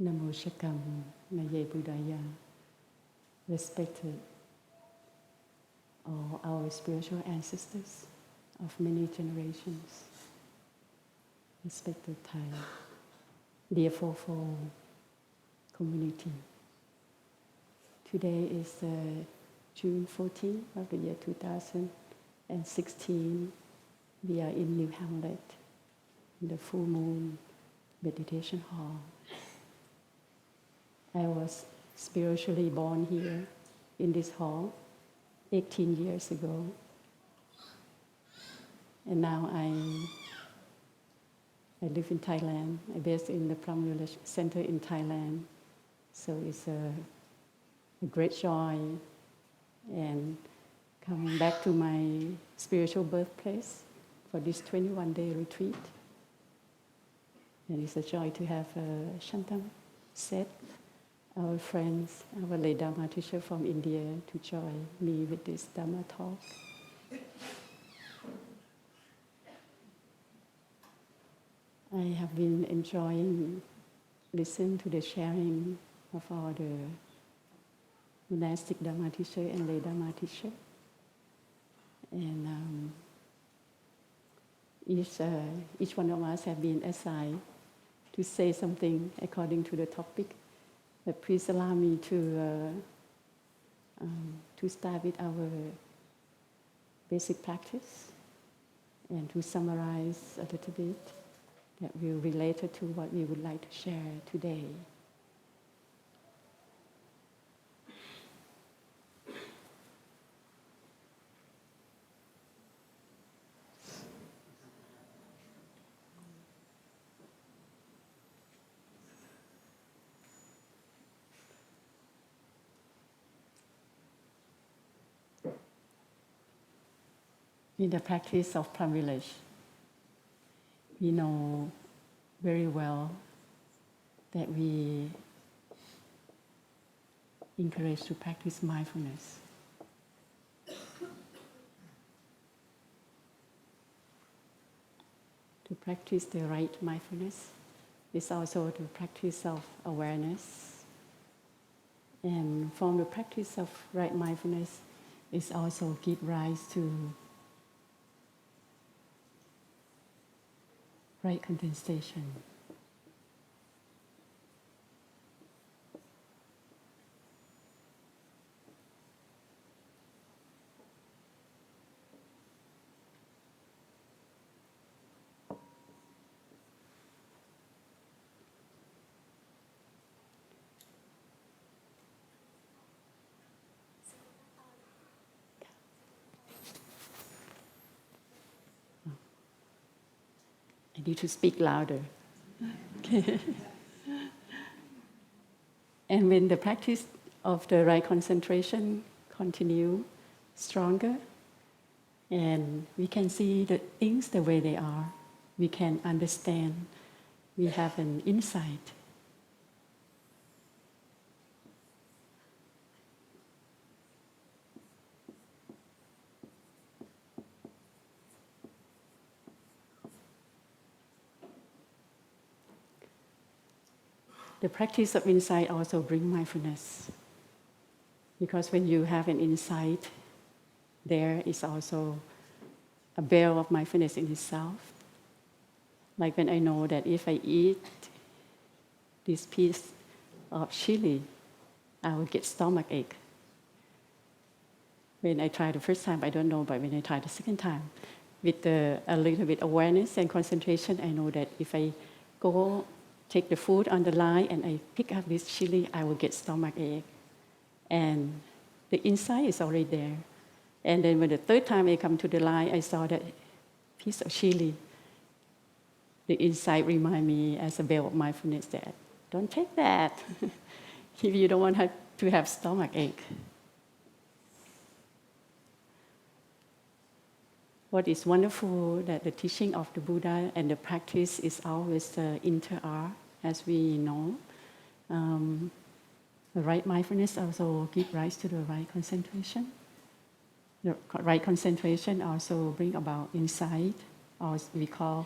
Namo Shakam Naye Buddhaya. Respected all our spiritual ancestors of many generations. Respected Thai, dear Fourfold community. Today is June 14th of the year 2016. We are in New Hamlet, in the full moon meditation hall. I was spiritually born here in this hall 18 years ago. And now I live in Thailand. I'm based in the Plum Center in Thailand. So it's a great joy and coming back to my spiritual birthplace for this 21-day retreat. And it's a joy to have Shantum Seth, our friends, our lay Dharma teacher from India, to join me with this Dharma talk. I have been enjoying listening to the sharing of all the monastic Dharma teacher and lay Dharma teacher. And each one of us have been assigned to say something according to the topic. But please allow me to start with our basic practice and to summarize a little bit that will relate to what we would like to share today. In the practice of Plum Village, we know very well that we encourage to practice mindfulness. To practice the right mindfulness is also the practice of awareness. And from the practice of right mindfulness is also give rise to right contestation. I need to speak louder. Okay. And when the practice of the right concentration continue stronger, and we can see the things the way they are, we can understand, we have an insight. The practice of insight also brings mindfulness. Because when you have an insight, there is also a bell of mindfulness in itself. Like when I know that if I eat this piece of chili, I will get stomachache. When I try the first time, I don't know, but when I try the second time, with a little bit awareness and concentration, I know that if I go take the food on the line and I pick up this chili, I will get stomachache. And the insight is already there. And then when the third time I come to the line, I saw that piece of chili. The insight remind me as a bell of mindfulness that don't take that if you don't want to have stomachache. What is wonderful that the teaching of the Buddha and the practice is always inter-art, as we know. The right mindfulness also gives rise to the right concentration. The right concentration also brings about insight, or we call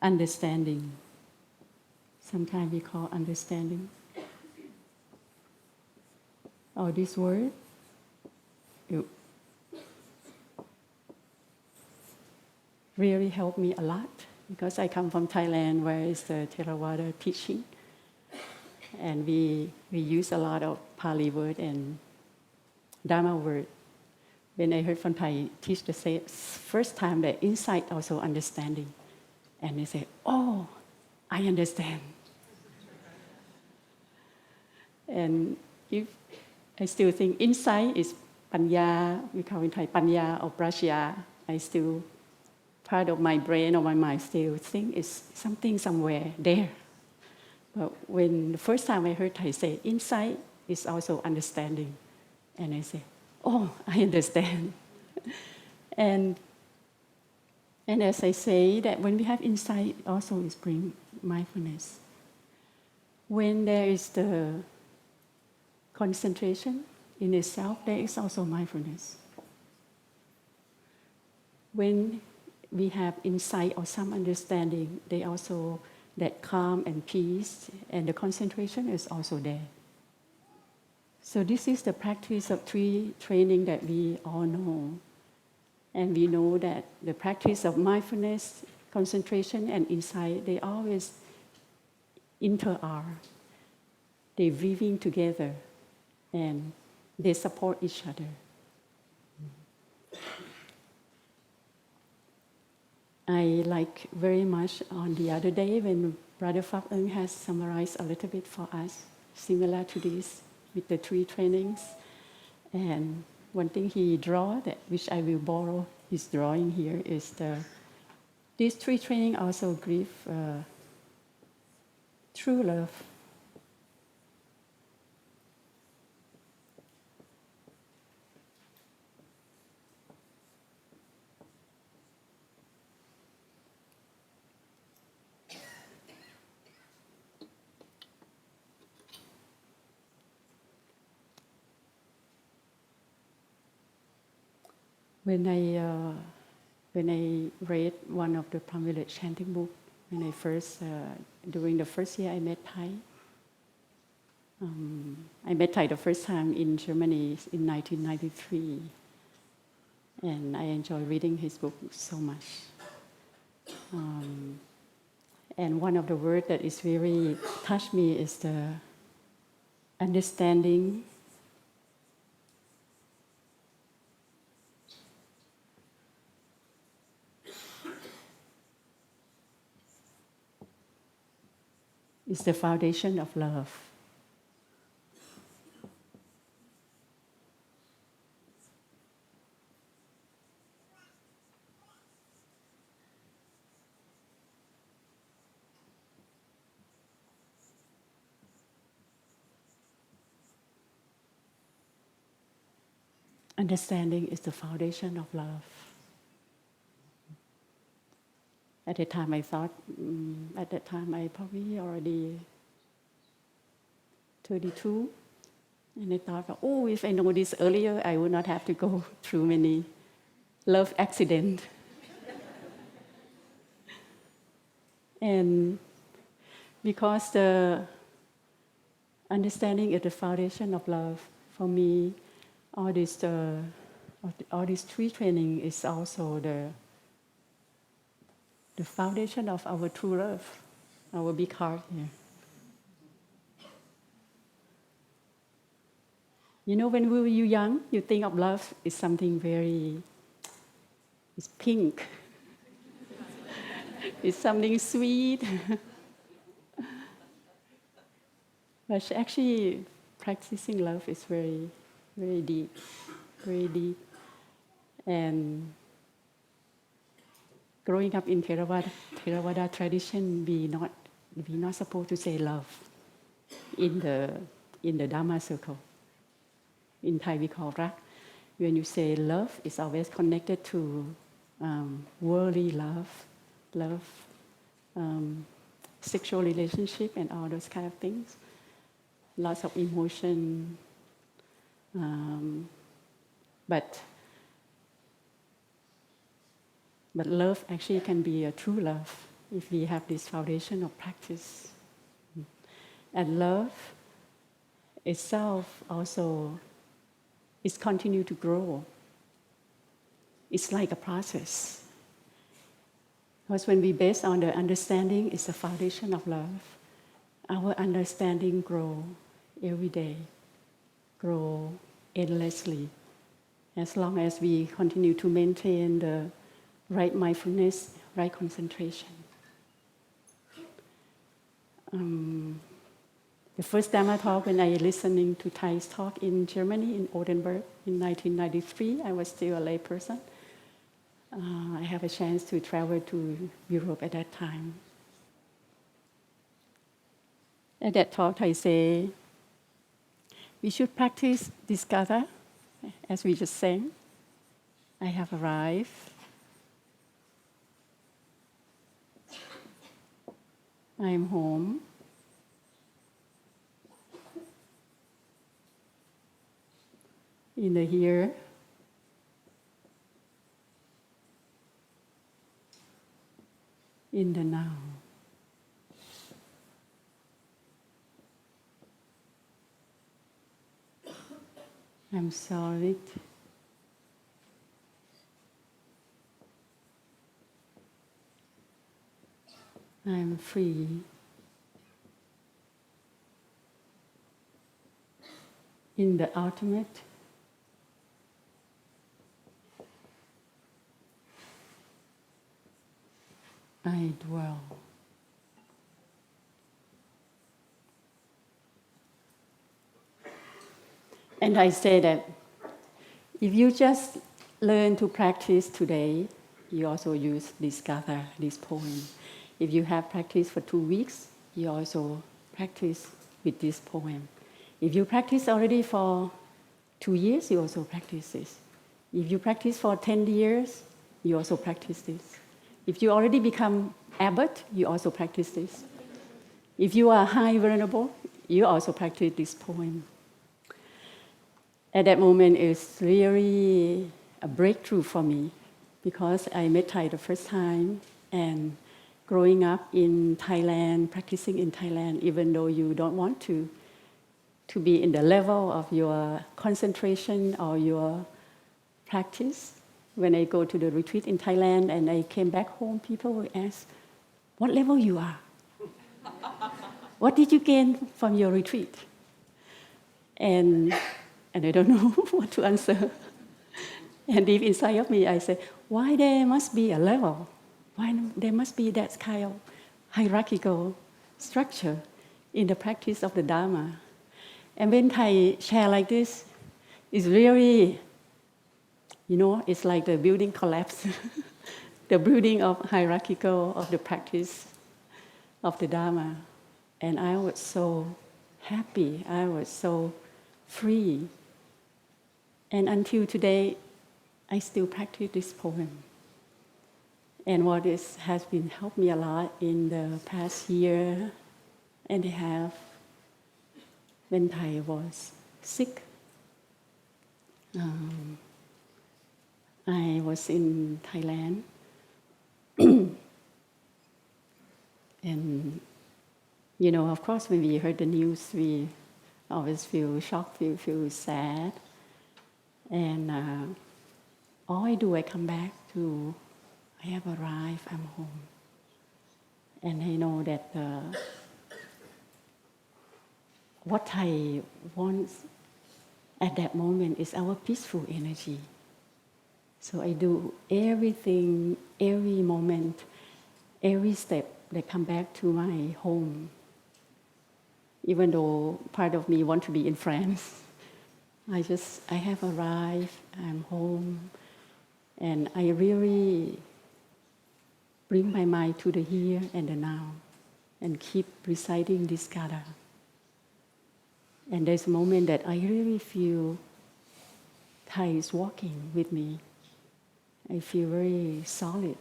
understanding. sometimes we call understanding. Or this word, it really helped me a lot because I come from Thailand where it's the Theravada teaching. And we use a lot of Pali word and Dharma word. When I heard from Thai teach the first time that insight also understanding. And they say, oh, I understand. And if I still think insight is panya, we call it Thai panya or prajna, I still, part of my brain or my mind still think it's something somewhere there. But when the first time I heard Thai say insight is also understanding, and I say, oh, I understand. and as I say that when we have insight, also is bring mindfulness. When there is the concentration in itself, there is also mindfulness. When we have insight or some understanding, they also that calm and peace and the concentration is also there. So this is the practice of three training that we all know. And we know that the practice of mindfulness, concentration and insight, they always inter-are. They're weaving together and they support each other. I like very much on the other day when Brother Phap Eng has summarized a little bit for us, similar to this with the three trainings. And one thing he draw, that which I will borrow his drawing here, is these three training also give true love. When I read one of the Plum Village chanting book, when I first, during the first year I met Thai, I met Thai the first time in Germany in 1993, and I enjoy reading his book so much. And one of the words that is really touched me is the understanding. Is the foundation of love. Understanding is the foundation of love. At the time I thought, at that time I probably already 32, and I thought, oh, if I know this earlier, I would not have to go through many love accidents. And because the understanding is the foundation of love, for me, all these three training is also the foundation of our true love, our big heart here. You know, when we were young, you think of love is something it's pink. It's something sweet. But actually, practicing love is very, very deep, very deep. And growing up in Theravada tradition, we not supposed to say love in the Dharma circle. In Thai we call rak. When you say love, it's always connected to worldly love, sexual relationship and all those kind of things. Lots of emotion. But love actually can be a true love if we have this foundation of practice. And love itself also is continue to grow. It's like a process. Because when we base on the understanding, it's the foundation of love. Our understanding grow every day, grow endlessly. As long as we continue to maintain the right mindfulness, right concentration. The first Dhamma talk when I listening to Thai's talk in Germany, in Oldenburg, in 1993, I was still a lay person. I have a chance to travel to Europe at that time. At that talk, I say, we should practice disgatha, as we just sang. I have arrived. I am home. In the here. In the now. I'm solid. I'm free. In the ultimate, I dwell. And I say that if you just learn to practice today, you also use this gatha, this poem. If you have practiced for 2 weeks, you also practice with this poem. If you practice already for 2 years, you also practice this. If you practice for 10 years, you also practice this. If you already become abbot, you also practice this. If you are high venerable, you also practice this poem. At that moment, it's really a breakthrough for me because I met Thai the first time, and growing up in Thailand, practicing in Thailand, even though you don't want to be in the level of your concentration or your practice. When I go to the retreat in Thailand and I came back home, people will ask, what level you are? What did you gain from your retreat? And I don't know what to answer. And deep inside of me, I say, why there must be a level? Why there must be that kind of hierarchical structure in the practice of the Dharma? And when Thai share like this, it's really, it's like the building collapse, the building of hierarchical of the practice of the Dharma. And I was so happy, I was so free. And until today, I still practice this poem. And what has been helped me a lot in the past year and a half, when Thai was sick. I was in Thailand. And, of course, when we heard the news, we always feel shocked, feel sad. And all I do, I come back to, I have arrived, I'm home. And I know that what I want at that moment is our peaceful energy. So I do everything, every moment, every step that come back to my home. Even though part of me want to be in France, I have arrived, I'm home, and I really bring my mind to the here and the now, and keep reciting this gatha. And there's a moment that I really feel Thai is walking with me. I feel very solid.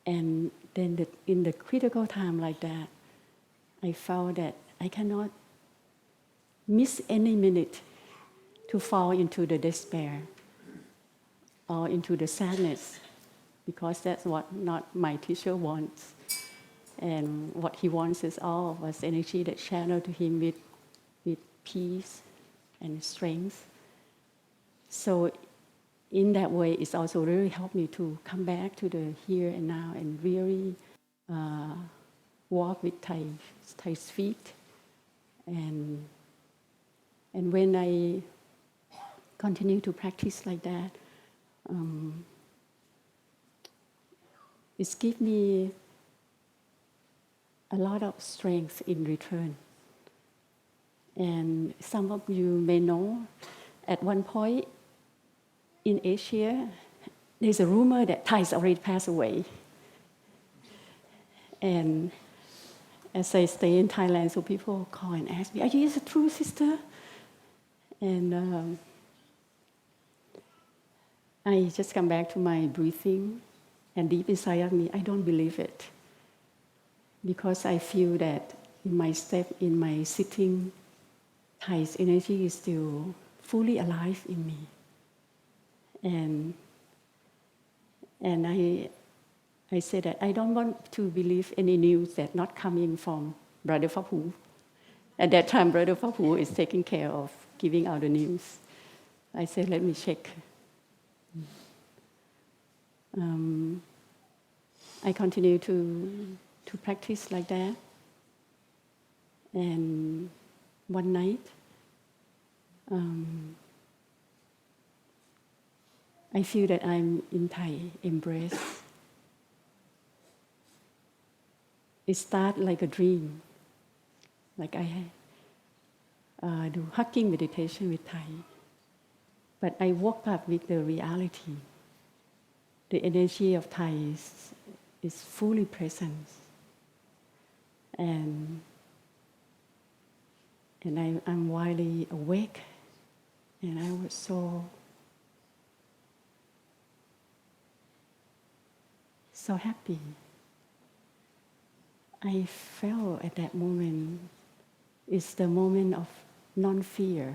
And then in the critical time like that, I felt that I cannot miss any minute to fall into the despair or into the sadness, because that's what not my teacher wants. and what he wants is all of us energy that channel to him with peace and strength. So in that way, it's also really helped me to come back to the here and now and really walk with Thai's feet. And when I continue to practice like that, it's given me a lot of strength in return. And some of you may know, at one point in Asia, there's a rumor that Thais already passed away. And as I stay in Thailand, so people call and ask me, "Are you a true sister?" And I just come back to my breathing, and deep inside of me, I don't believe it. Because I feel that in my step, in my sitting, Thai's energy is still fully alive in me. And I say that I don't want to believe any news that not coming from Brother Phapu. At that time, Brother Phapu is taking care of giving out the news. I said, let me check. I continue to practice like that. And one night, I feel that I'm in Thai embrace. It starts like a dream. Like I do hugging meditation with Thai. But I woke up with the reality. The energy of Thai is fully present. And I'm widely awake. And I was so happy. I felt at that moment is the moment of non-fear.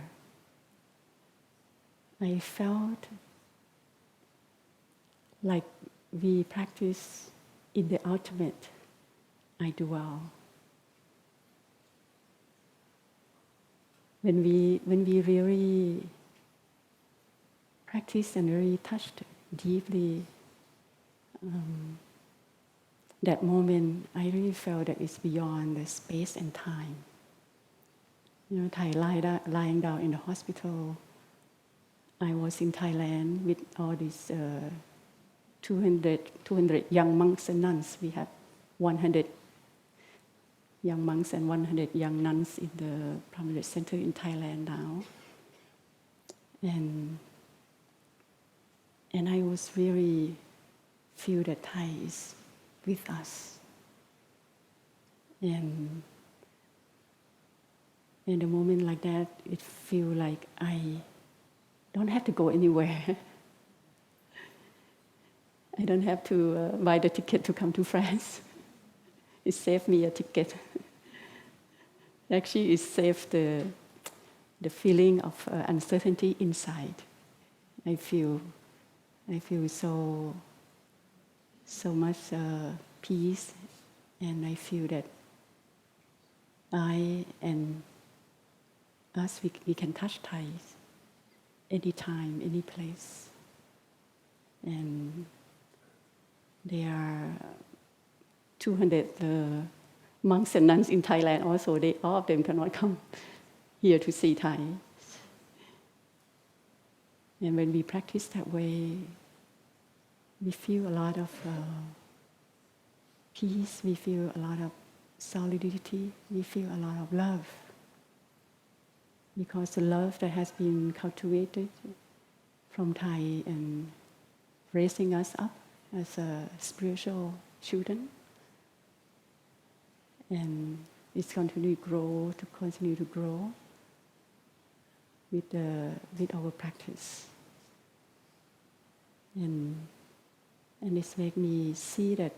I felt like we practice in the ultimate I dwell. When we really practice and really touched deeply, that moment I really felt that it's beyond the space and time. You know, Thai lying down in the hospital. I was in Thailand with all these 200 young monks and nuns. We have 100 young monks and 100 young nuns in the Plum Center in Thailand now. And I was really feel that Thai is with us. And in a moment like that, it feels like I don't have to go anywhere. I don't have to buy the ticket to come to France. It saved me a ticket. Actually, it saved the feeling of uncertainty inside. I feel so much peace, and I feel that I and us, we can touch Thai anytime, any place. And there are 200 monks and nuns in Thailand also. All of them cannot come here to see Thai. And when we practice that way, we feel a lot of peace, we feel a lot of solidity, we feel a lot of love. Because the love that has been cultivated from Thai and raising us up as a spiritual children, and it's continue to grow with our practice. And this makes me see that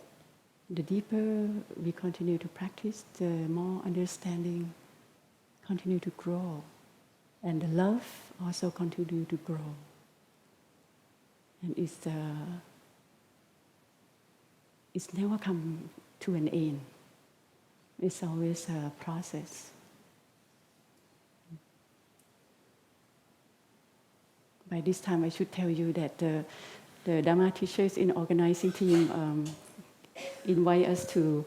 the deeper we continue to practice, the more understanding continue to grow, and the love also continue to grow. And it's never come to an end. It's always a process. By this time, I should tell you that the Dharma teachers in organizing team invite us to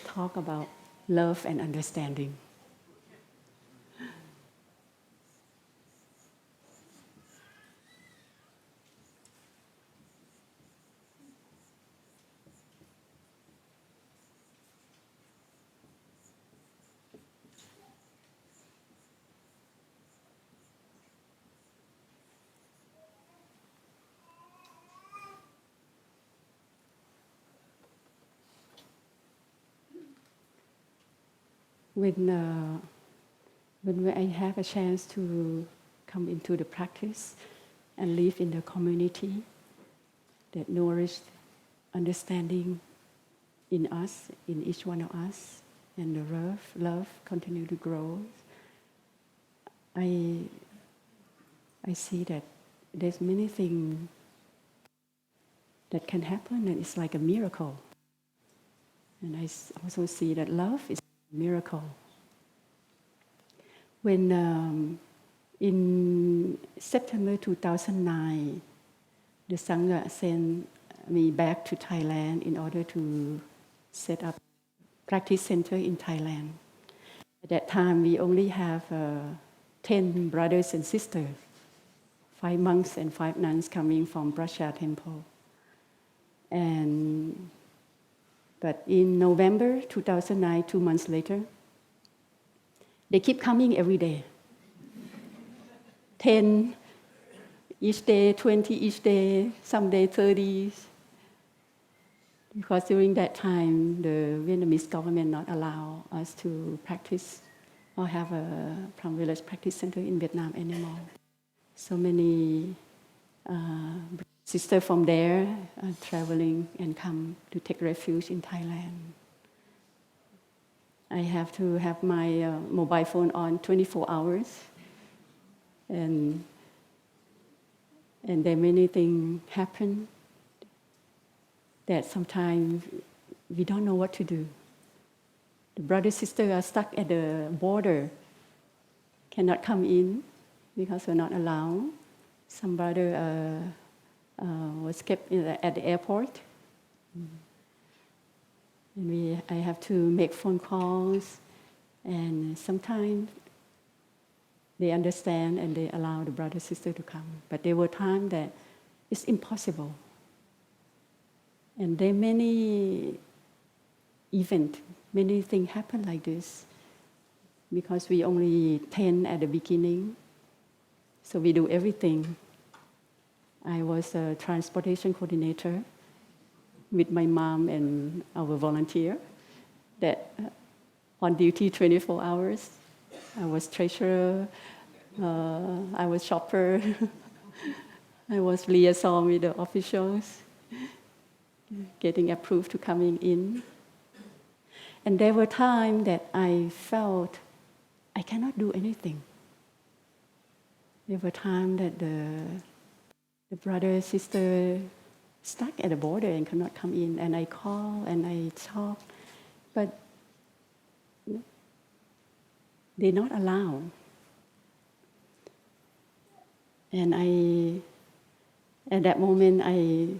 talk about love and understanding. When I have a chance to come into the practice and live in the community that nourished understanding in us, in each one of us, and the love continue to grow, I see that there's many things that can happen, and it's like a miracle. And I also see that love is a miracle. When in September 2009, the Sangha sent me back to Thailand in order to set up practice center in Thailand. At that time, we only have 10 brothers and sisters, 5 monks and 5 nuns coming from Prasha Temple. But in November 2009, 2 months later, they keep coming every day. 10 each day, 20 each day, some day 30. Because during that time, the Vietnamese government not allow us to practice or have a Plum Village practice center in Vietnam anymore. So many sisters from there are traveling and come to take refuge in Thailand. I have to have my mobile phone on 24 hours. And there many things happen that sometimes we don't know what to do. The brother sisters are stuck at the border, cannot come in because we're not allowed. Some brother was kept at the airport. And I have to make phone calls, and sometimes they understand and they allow the brother sister to come. But there were times that it's impossible. And there are many events, many things happen like this because we only 10 at the beginning. So we do everything. I was a transportation coordinator with my mom and our volunteer that on duty 24 hours. I was treasurer, I was shopper, I was liaison with the officials, getting approved to coming in. And there were times that I felt I cannot do anything. There were times that the brother, sister stuck at the border and could not come in, and I call and I talk, but they not allow. And at that moment, I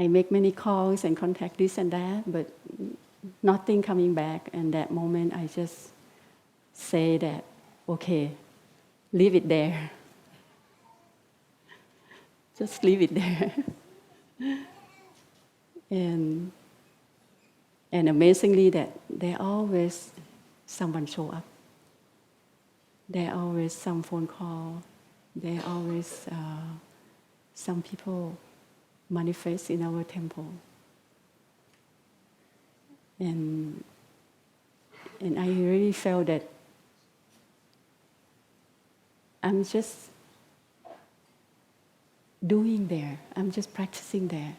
make many calls and contact this and that, but nothing coming back. And that moment, I just say that, okay, leave it there. Just leave it there. And amazingly, that there always someone show up. There always some phone call. There always some people manifest in our temple. And I really felt that I'm just doing there. I'm just practicing there.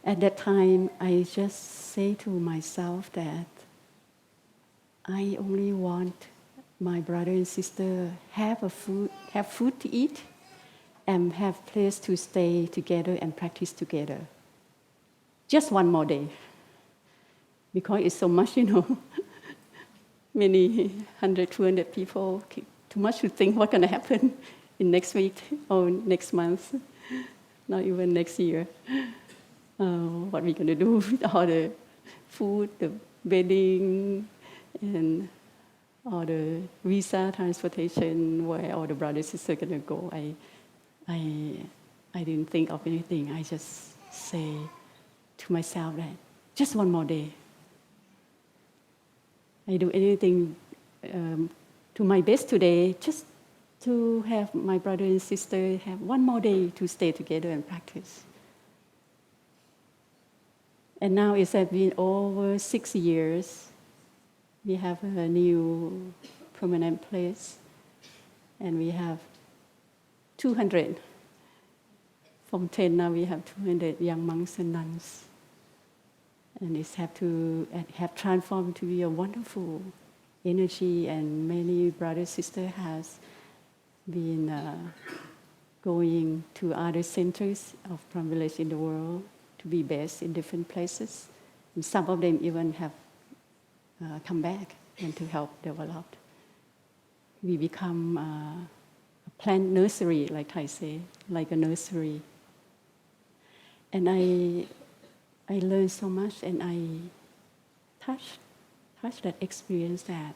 At that time, I just say to myself that I only want my brother and sister have food to eat and have place to stay together and practice together. Just one more day. because it's so much, many 100, 200 people, too much to think what's going to happen in next week or next month, not even next year. What we're going to do with all the food, the wedding, and all the visa, transportation, where all the brothers and sisters are going to go. I didn't think of anything. I just say to myself that just one more day. I do anything to my best today, just to have my brother and sister have one more day to stay together and practice. And now it has been over 6 years. We have a new permanent place, and we have 200. From 10 now we have 200 young monks and nuns. And it's have transformed to be a wonderful energy, and many brothers, sisters has been going to other centers of Plum Village in the world to be based in different places. And some of them even have come back and to help develop. We become a plant nursery, like Thai say, like a nursery. And I learned so much, and I touched that experience that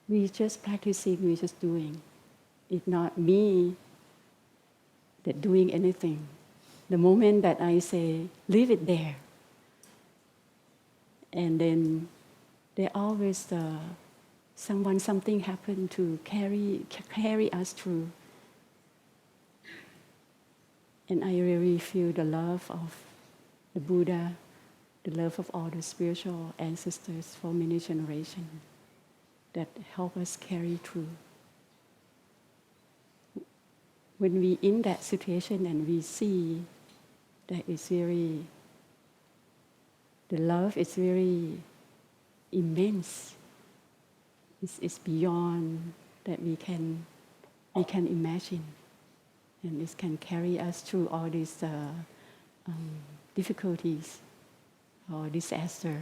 we just practicing, we just doing. It's not me that doing anything. The moment that I say, leave it there, and then there always something happened to carry us through. And I really feel the love of the Buddha, the love of all the spiritual ancestors for many generations that help us carry through. When we in that situation and we see that it's very, the love is very immense. It's beyond that we can imagine. And it can carry us through all these difficulties or disaster.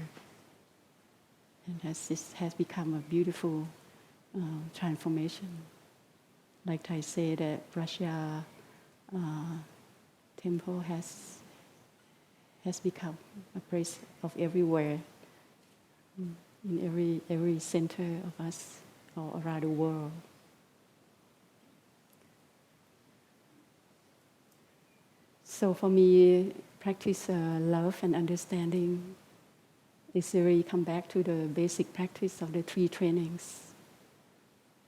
And this has become a beautiful transformation. Like I say, that Russia temple has become a place of everywhere, in every center of us all around the world. So for me, practice love and understanding is really come back to the basic practice of the 3 trainings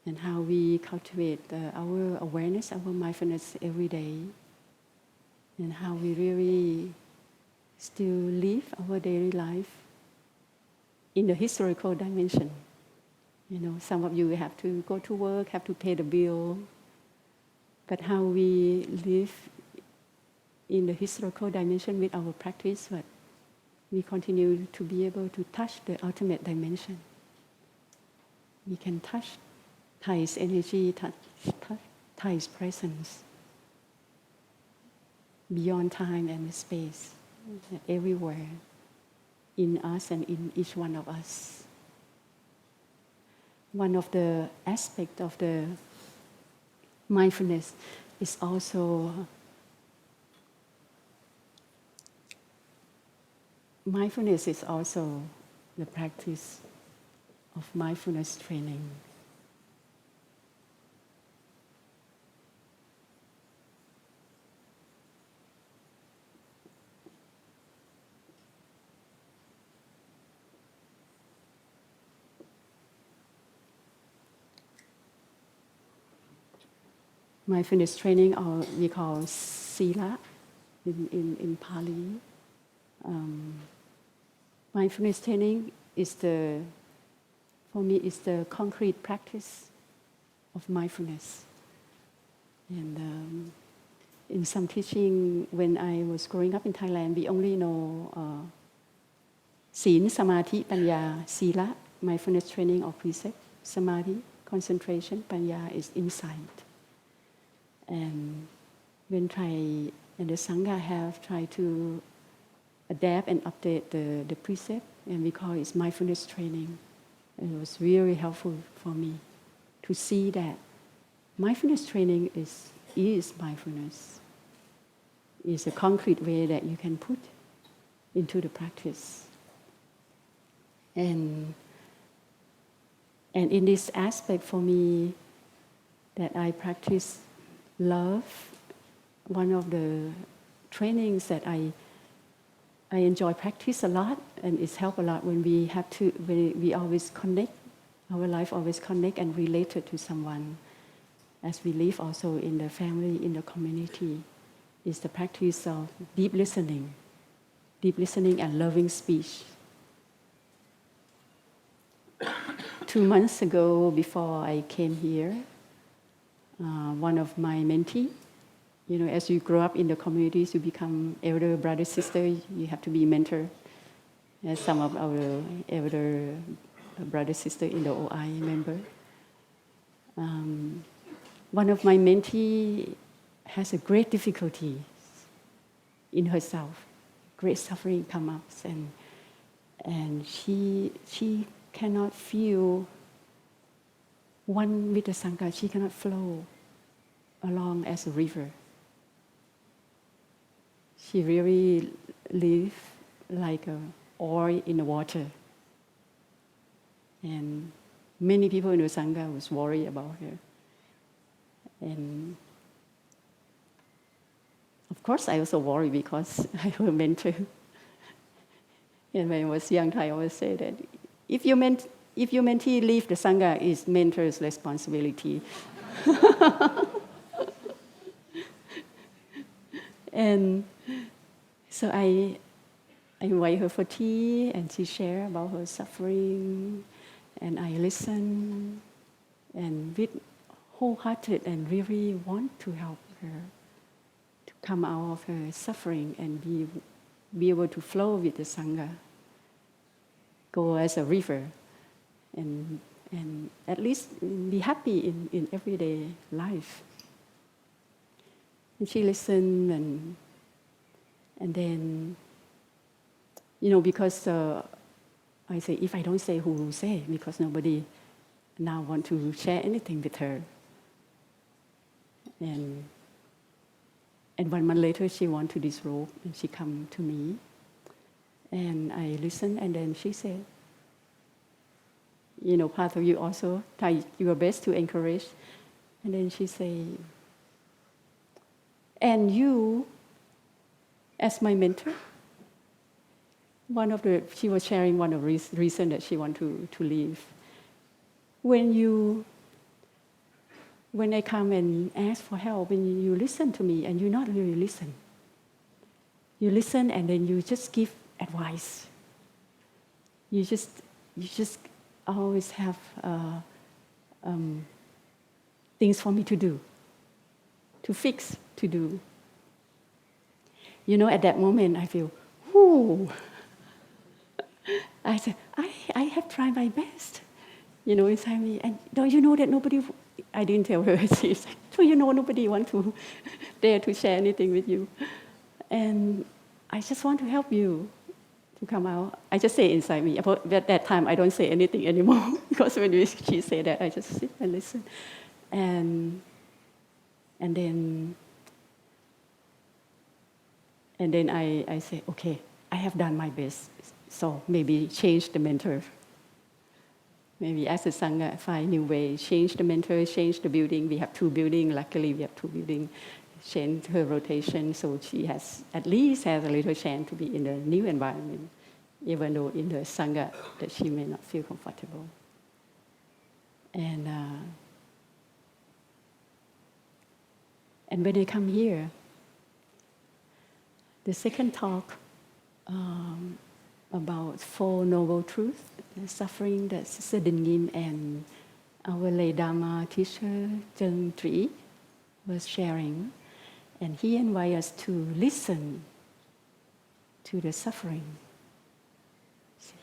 and how we cultivate our awareness, our mindfulness every day, and how we really still live our daily life in the historical dimension. Some of you have to go to work, have to pay the bill, but how we live in the historical dimension with our practice, but we continue to be able to touch the ultimate dimension. We can touch Thai's energy, touch Thai's presence beyond time and space, everywhere, in us and in each one of us. One of the aspects of the mindfulness is also the practice of mindfulness training. Mindfulness training, or we call sila in Pali. Mindfulness training for me, is the concrete practice of mindfulness. And in some teaching, when I was growing up in Thailand, we only know Sīn, Samadhi, Panya, Sila, mindfulness training or precept. Samadhi, concentration, Panya is insight. And when Thai and the Sangha have tried to adapt and update the precept, and we call it mindfulness training. And it was really helpful for me to see that mindfulness training is mindfulness. It's a concrete way that you can put into the practice. And in this aspect for me, that I practice love, one of the trainings that I enjoy practice a lot, and it's helped a lot when we always connect, our life always connect and related to someone, as we live also in the family, in the community, is the practice of deep listening and loving speech. 2 months ago, before I came here, one of my mentees, as you grow up in the communities, you become elder brother, sister, you have to be mentor. As some of our elder brother, sister in the OI member. One of my mentees has a great difficulty in herself. Great suffering comes up, and she cannot feel one with the Sangha. She cannot flow along as a river. She really lives like an oil in the water. And many people in the Sangha was worried about her. And of course, I also worry because I was a mentor. And when I was young, I always say that if your mentee leave the Sangha, it's mentor's responsibility. And so I invite her for tea, and she shared about her suffering, and I listen, and with wholehearted and really want to help her to come out of her suffering and be able to flow with the Sangha, go as a river, and at least be happy in everyday life. And she listened, and then, because I say, if I don't say, who will say? Because nobody now want to share anything with her. And 1 month later, she went to this robe, and she come to me. And I listened, and then she said, part of you also try your best to encourage. And then she said, and you, as my mentor, she was sharing one of the reasons that she wanted to leave. When I come and ask for help, when you listen to me, and you not really listen. You listen, and then you just give advice. You just always have things for me to do, to fix, to do. At that moment, I feel, whoo. I said, I have tried my best, inside me. And don't you know that nobody, I didn't tell her, she said, so nobody want to dare to share anything with you. And I just want to help you to come out. I just say inside me. But at that time, I don't say anything anymore because when she said that, I just sit and listen. And then I say, okay, I have done my best. So maybe change the mentor. Maybe as a Sangha, find new way. Change the mentor, change the building. We have 2 buildings. Luckily, we have 2 buildings. Change her rotation so she at least has a little chance to be in a new environment, even though in the Sangha that she may not feel comfortable. And when I come here, the second talk about 4 noble truths, the suffering that Sister Linh Nghiem and our lay Dharma teacher, Chân Tri, was sharing. And he invited us to listen to the suffering.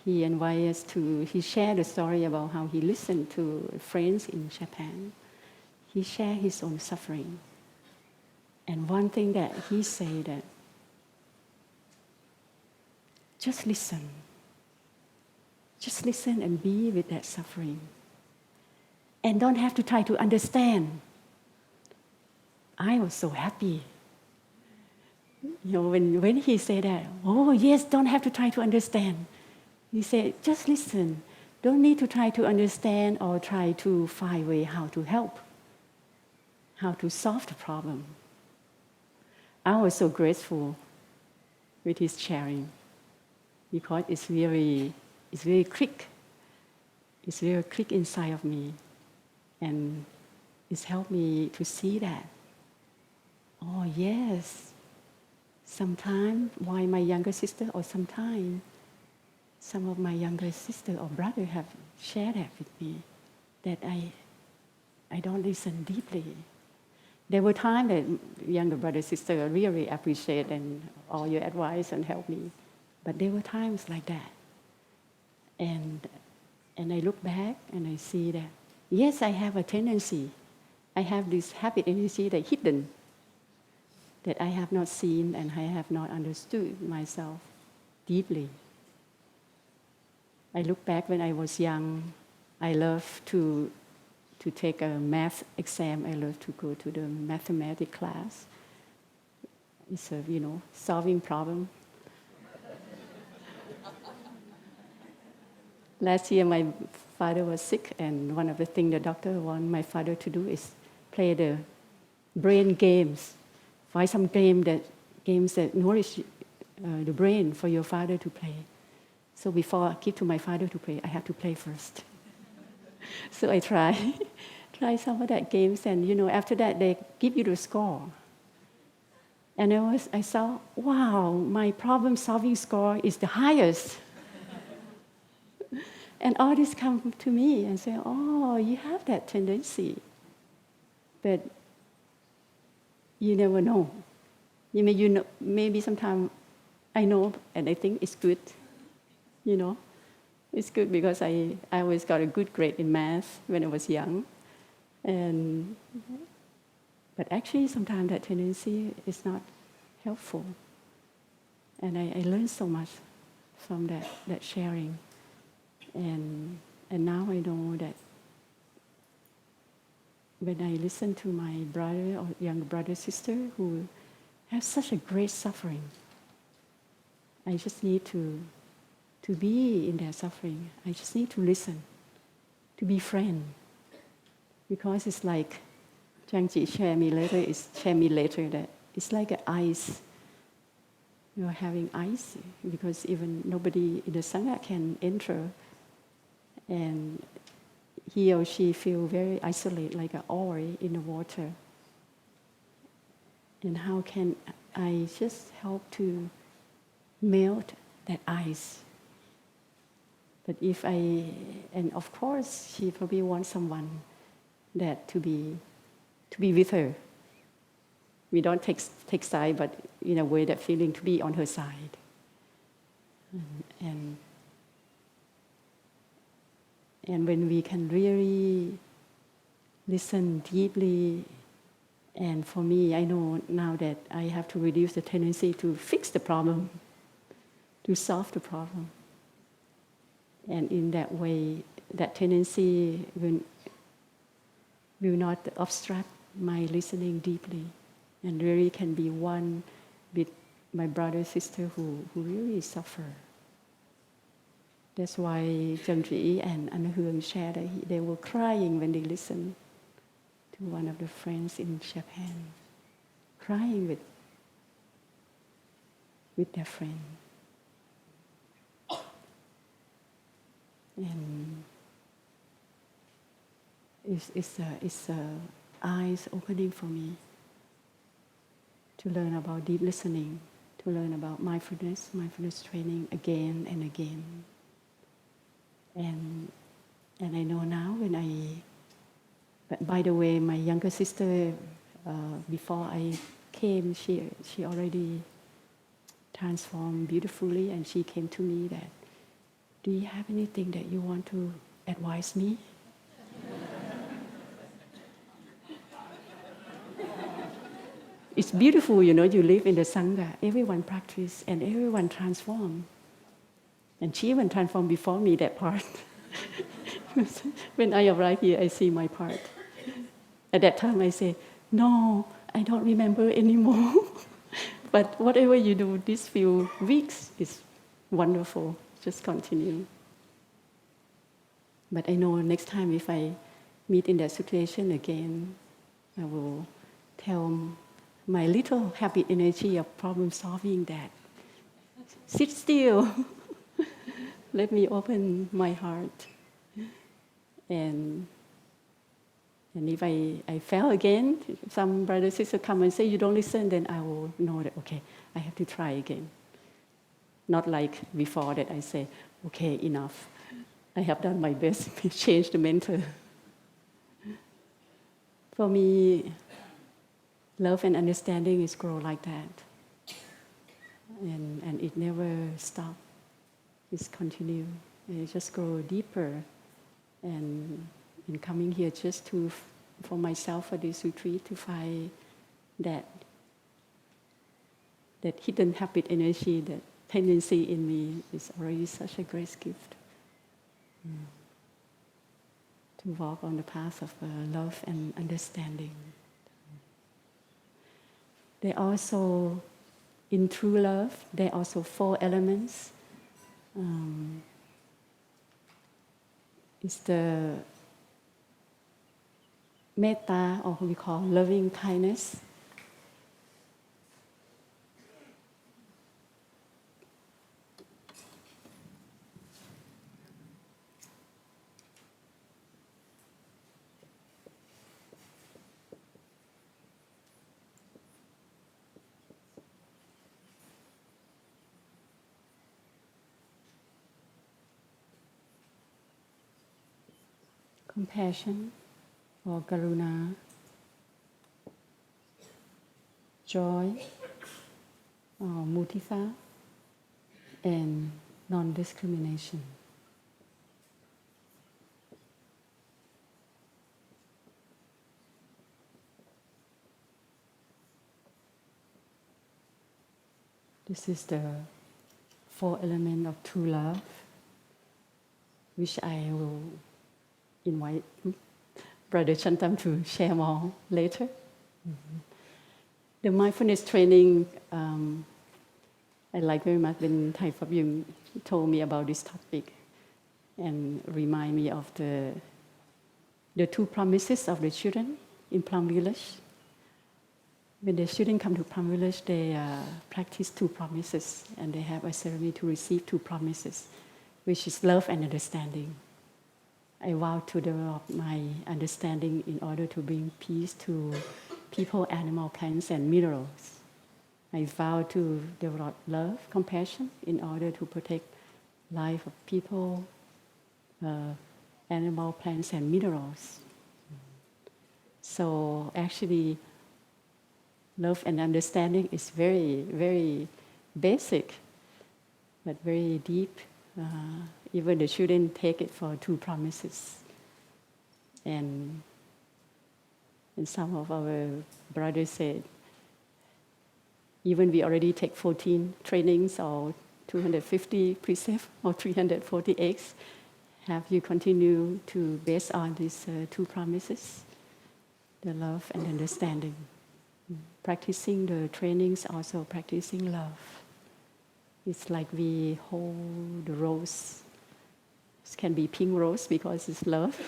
He invited us he shared a story about how he listened to friends in Japan. He shared his own suffering. And one thing that he said that just listen. Just listen and be with that suffering. And don't have to try to understand. I was so happy. When he said that, oh yes, don't have to try to understand. He said, just listen. Don't need to try to understand or try to find a way how to help, how to solve the problem. I was so grateful with his sharing because it's very quick. It's very quick inside of me. And it's helped me to see that. Oh yes, sometimes why my younger sister or sometimes some of my younger sister or brother have shared that with me, that I don't listen deeply. There were times that younger brother, sister really appreciate and all your advice and help me. But there were times like that. And I look back and I see that, yes, I have a tendency. I have this habit tendency that hidden, that I have not seen and I have not understood myself deeply. I look back when I was young, I loved to take a math exam. I loved to go to the mathematics class. It's a, solving problem. Last year, my father was sick, and one of the things the doctor wanted my father to do is play the brain games. Find some games that nourish the brain for your father to play. So before I give to my father to play, I have to play first. So I try some of that games, and after that they give you the score. And I saw, wow, my problem-solving score is the highest. And all this come to me and say, oh, you have that tendency. But you never know. Maybe sometimes I know and I think it's good. It's good because I always got a good grade in math when I was young. But actually sometimes that tendency is not helpful. And I learned so much from that sharing. And now I know that when I listen to my brother or younger brother, sister who have such a great suffering, I just need to be in their suffering. I just need to listen, to be friend. Because it's like, Changji shared me later that it's like an ice. You're having ice because even nobody in the Sangha can enter. And he or she feel very isolated, like an oil in the water. And how can I just help to melt that ice? But and of course, she probably wants someone that to be with her. We don't take side, but in a way that feeling to be on her side. And when we can really listen deeply, and for me, I know now that I have to reduce the tendency to fix the problem, to solve the problem. And in that way, that tendency will not obstruct my listening deeply, and really can be one with my brother, sister who really suffer. That's why Jamji and Anahung shared that they were crying when they listened to one of the friends in Japan, crying with their friend. And it's eyes opening for me to learn about deep listening, to learn about mindfulness training again and again. And I know now but by the way, my younger sister, before I came, she already transformed beautifully, and she came to me that, do you have anything that you want to advise me? It's beautiful, you live in the Sangha, everyone practice and everyone transform. And she even transformed before me that part. When I arrive here, I see my part. At that time, I say, no, I don't remember anymore. But whatever you do these few weeks is wonderful. Just continue. But I know next time if I meet in that situation again, I will tell my little happy energy of problem solving that sit still. Let me open my heart. And if I fail again, some brother sister come and say you don't listen, then I will know that okay, I have to try again. Not like before that I say, okay, enough. I have done my best to change the mentor. For me, love and understanding is grow like that. And it never stops. It's continue. And it just grow deeper. And coming here just for myself for this retreat to find that hidden habit energy, that tendency in me is already such a great gift. To walk on the path of love and understanding. There also, in true love, there are also 4 elements. It's the metta, or what we call loving kindness. Compassion or karuna, joy or mudita, and non-discrimination. This is the 4 elements of true love, which I will invite Brother Shantum to share more later. The mindfulness training, I like very much when Thai Phab told me about this topic and remind me of the 2 promises of the children in Plum Village. When the children come to Plum Village, they practice 2 promises, and they have a ceremony to receive 2 promises, which is love and understanding. I vow to develop my understanding in order to bring peace to people, animal, plants, and minerals. I vow to develop love, compassion, in order to protect life of people, animal, plants, and minerals. So actually, love and understanding is very, very basic, but very deep. Even the children take it for 2 promises. And some of our brothers said, even we already take 14 trainings or 250 precepts or 340 eggs, have you continue to base on these 2 promises, the love and understanding. Practicing the trainings, also practicing love. It's like we hold the rose. It can be pink rose because it's love,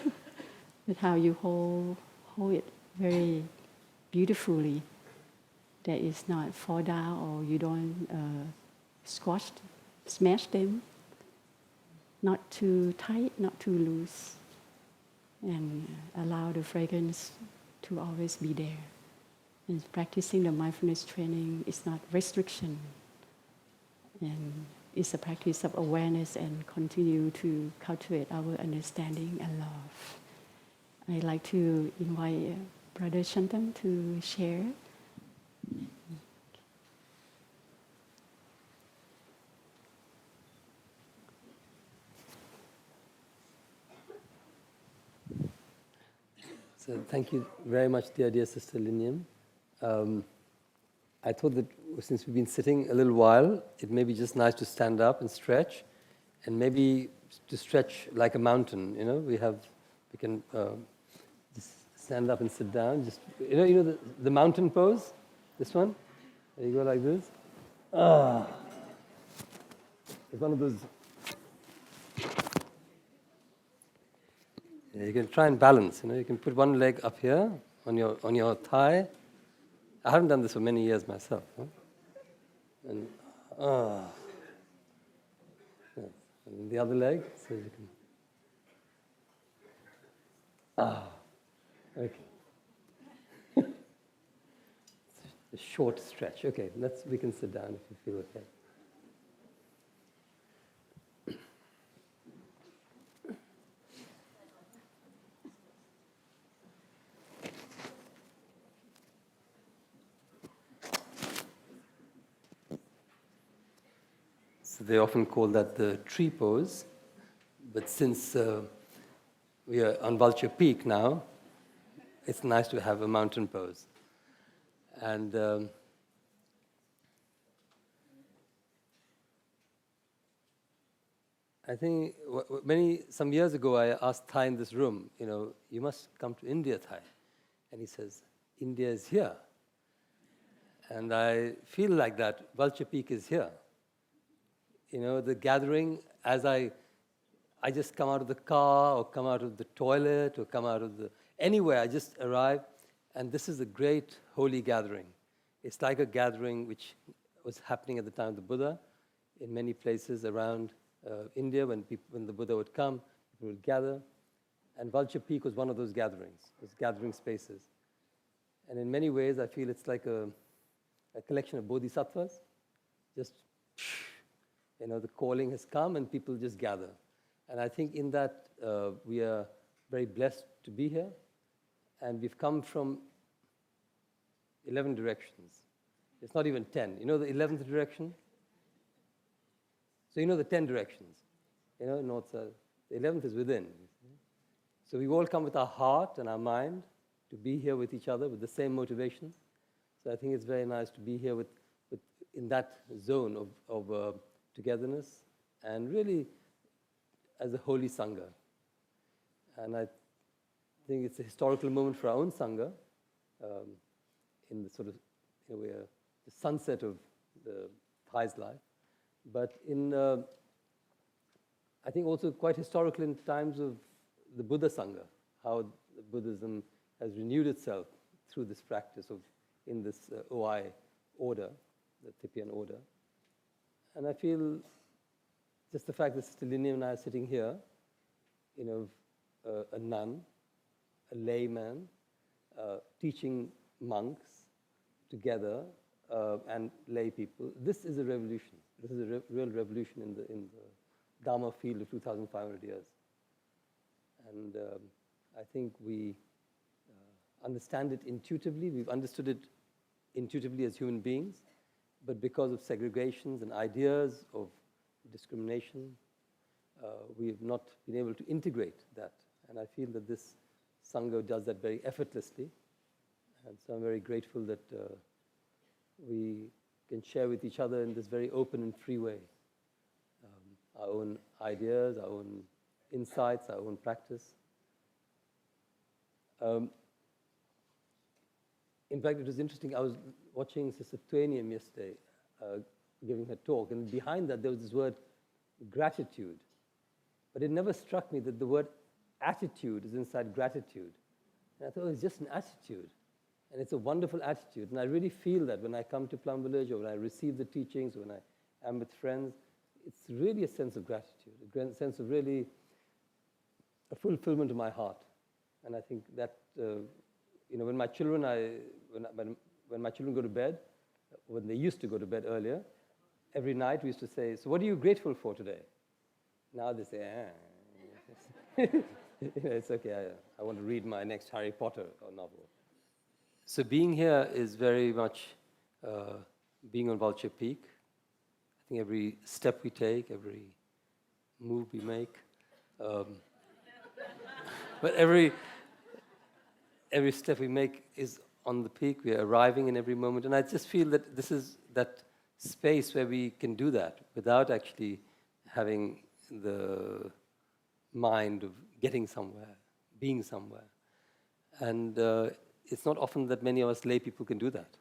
but how you hold it very beautifully, that it's not fall down or you don't smash them, not too tight, not too loose, and allow the fragrance to always be there. And practicing the mindfulness training is not restriction, and it's a practice of awareness and continue to cultivate our understanding and love. I'd like to invite Brother Shantum to share. So thank you very much, dear Sister Linh Nghiem. I thought that since we've been sitting a little while, it may be just nice to stand up and stretch and maybe to stretch like a mountain. We can just stand up and sit down. Just the mountain pose. This one. There you go like this. It's one of those. Yeah, you can try and balance. You can put one leg up here on your thigh. I haven't done this for many years myself. And and the other leg, so you can. Okay. A short stretch. Okay, we can sit down if you feel okay. So they often call that the tree pose, but since we are on Vulture Peak now, it's nice to have a mountain pose. And I think some years ago I asked Thai in this room, you must come to India, Thai. And he says, India is here. And I feel like that Vulture Peak is here. The gathering, as I just come out of the car or come out of the toilet or come out of anywhere, I just arrive, and this is a great holy gathering. It's like a gathering which was happening at the time of the Buddha in many places around India. When the Buddha would come, people would gather, and Vulture Peak was one of those gatherings, those gathering spaces. And in many ways, I feel it's like a collection of bodhisattvas. Just, the calling has come, and people just gather. And I think in that, we are very blessed to be here. And we've come from 11 directions. It's not even 10. The 11th direction? So the 10 directions. North, south. The 11th is within. So we've all come with our heart and our mind to be here with each other with the same motivation. So I think it's very nice to be here in that zone of togetherness, and really as a holy Sangha. And I think it's a historical moment for our own Sangha, in the sort of, the sunset of the Thai's life. But I think also quite historical in times of the Buddha Sangha, how Buddhism has renewed itself through this practice in this OI order, the Tibetan order. And I feel just the fact that Sister Linh Nghiem and I are sitting here, a nun, a layman, teaching monks together, and lay people. This is a revolution. This is a real revolution in the Dharma field of 2,500 years. And I think we understand it intuitively. We've understood it intuitively as human beings, but because of segregations and ideas of discrimination, we have not been able to integrate that. And I feel that this Sangha does that very effortlessly. And so I'm very grateful that we can share with each other in this very open and free way our own ideas, our own insights, our own practice. In fact, it was interesting. I was watching Sister Tuenium yesterday giving her talk, and behind that there was this word gratitude. But it never struck me that the word attitude is inside gratitude. And I thought, it's just an attitude. And it's a wonderful attitude. And I really feel that when I come to Plum Village, or when I receive the teachings, or when I am with friends, it's really a sense of gratitude, a sense of really a fulfillment of my heart. And I think that, when my children, when my children go to bed, when they used to go to bed earlier, every night we used to say, so what are you grateful for today? Now they say, it's okay, I want to read my next Harry Potter novel. So being here is very much being on Vulture Peak. I think every step we take, every move we make, but every step we make is on the peak. We are arriving in every moment. And I just feel that this is that space where we can do that without actually having the mind of getting somewhere, being somewhere. And it's not often that many of us lay people can do that.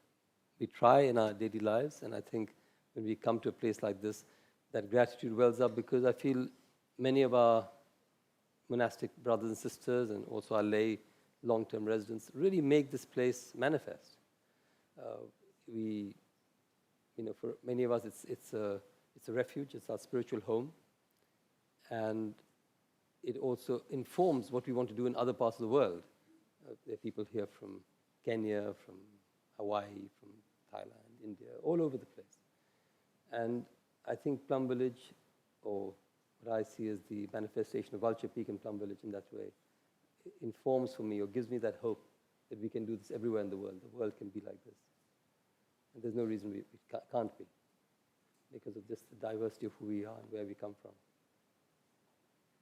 We try in our daily lives, and I think when we come to a place like this, that gratitude wells up, because I feel many of our monastic brothers and sisters and also our lay long-term residents really make this place manifest. For many of us, it's a refuge, it's our spiritual home, and it also informs what we want to do in other parts of the world. There are people here from Kenya, from Hawaii, from Thailand, India, all over the place. And I think Plum Village, or what I see as the manifestation of Vulture Peak and Plum Village in that way, informs for me or gives me that hope that we can do this everywhere in the world. The world can be like this. And there's no reason we can't be, because of just the diversity of who we are and where we come from.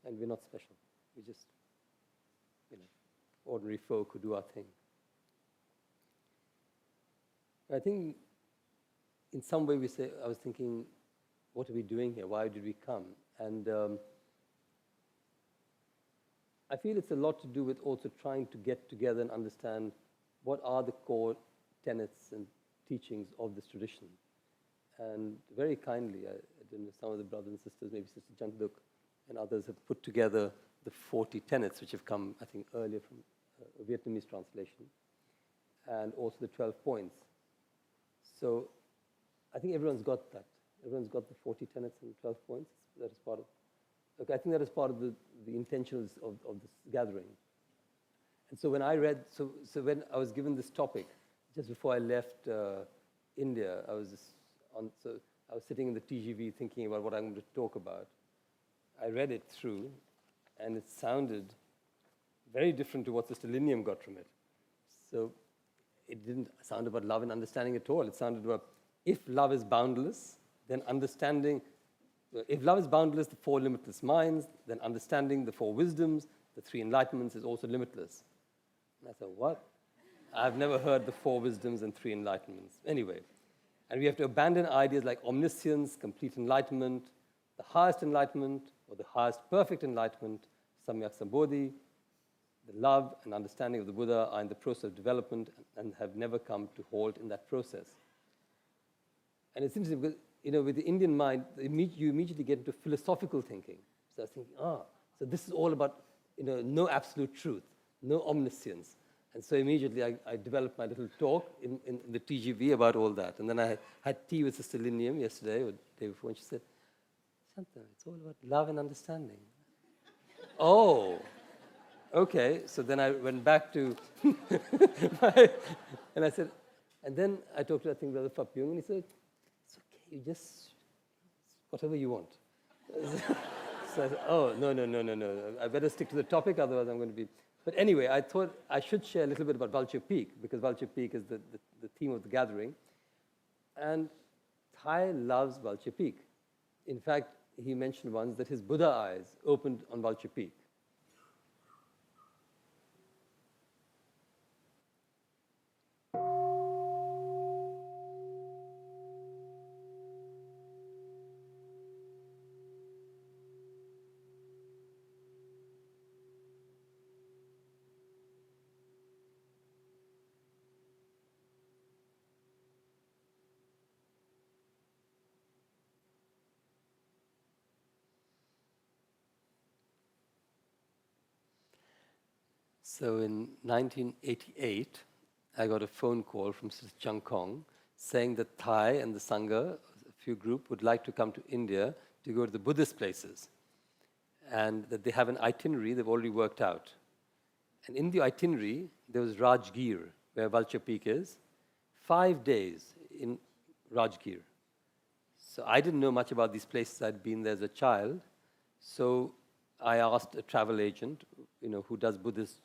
And we're not special. We're just, ordinary folk who do our thing. I think in some way I was thinking, what are we doing here? Why did we come? And I feel it's a lot to do with also trying to get together and understand what are the core tenets and teachings of this tradition. And very kindly, I don't know, some of the brothers and sisters, maybe Sister Janduk and others, have put together the 40 tenets, which have come, I think, earlier from a Vietnamese translation, and also the 12 points. So I think everyone's got that. Everyone's got the 40 tenets and 12 points. That is part of, I think that is part of the intentions of this gathering. And so when I read, so when I was given this topic, just before I left India, I was sitting in the TGV thinking about what I'm going to talk about. I read it through, and it sounded very different to what Sister Linh Nghiem got from it. So it didn't sound about love and understanding at all. It sounded about, if love is boundless, then understanding, if love is boundless, the 4 limitless minds, then understanding the 4 wisdoms, the 3 enlightenments is also limitless. And I thought, what? I've never heard the 4 wisdoms and 3 enlightenments. Anyway, and we have to abandon ideas like omniscience, complete enlightenment, the highest enlightenment, or the highest perfect enlightenment, Samyak Sambodhi. The love and understanding of the Buddha are in the process of development and have never come to halt in that process. And it's interesting because, with the Indian mind, you immediately get into philosophical thinking. So I was thinking, so this is all about, no absolute truth, no omniscience. And so immediately I developed my little talk in the TGV about all that. And then I had tea with Sister Linh Nghiem yesterday, or the day before, and she said, Shantam, it's all about love and understanding. Oh, okay. So then I went back to and I said, and then I talked to, I think, Brother Fapyung, and he said, it's okay, you just, whatever you want. So I said, oh, no. I better stick to the topic, otherwise I'm going to be... But anyway, I thought I should share a little bit about Vulture Peak, because Vulture Peak is the theme of the gathering. And Thai loves Vulture Peak. In fact, he mentioned once that his Buddha eyes opened on Vulture Peak. So in 1988, I got a phone call from Sister Chung Kong saying that Thai and the Sangha, a few group, would like to come to India to go to the Buddhist places, and that they have an itinerary they've already worked out. And in the itinerary, there was Rajgir, where Vulture Peak is, 5 days in Rajgir. So I didn't know much about these places. I'd been there as a child. So I asked a travel agent, who does Buddhist,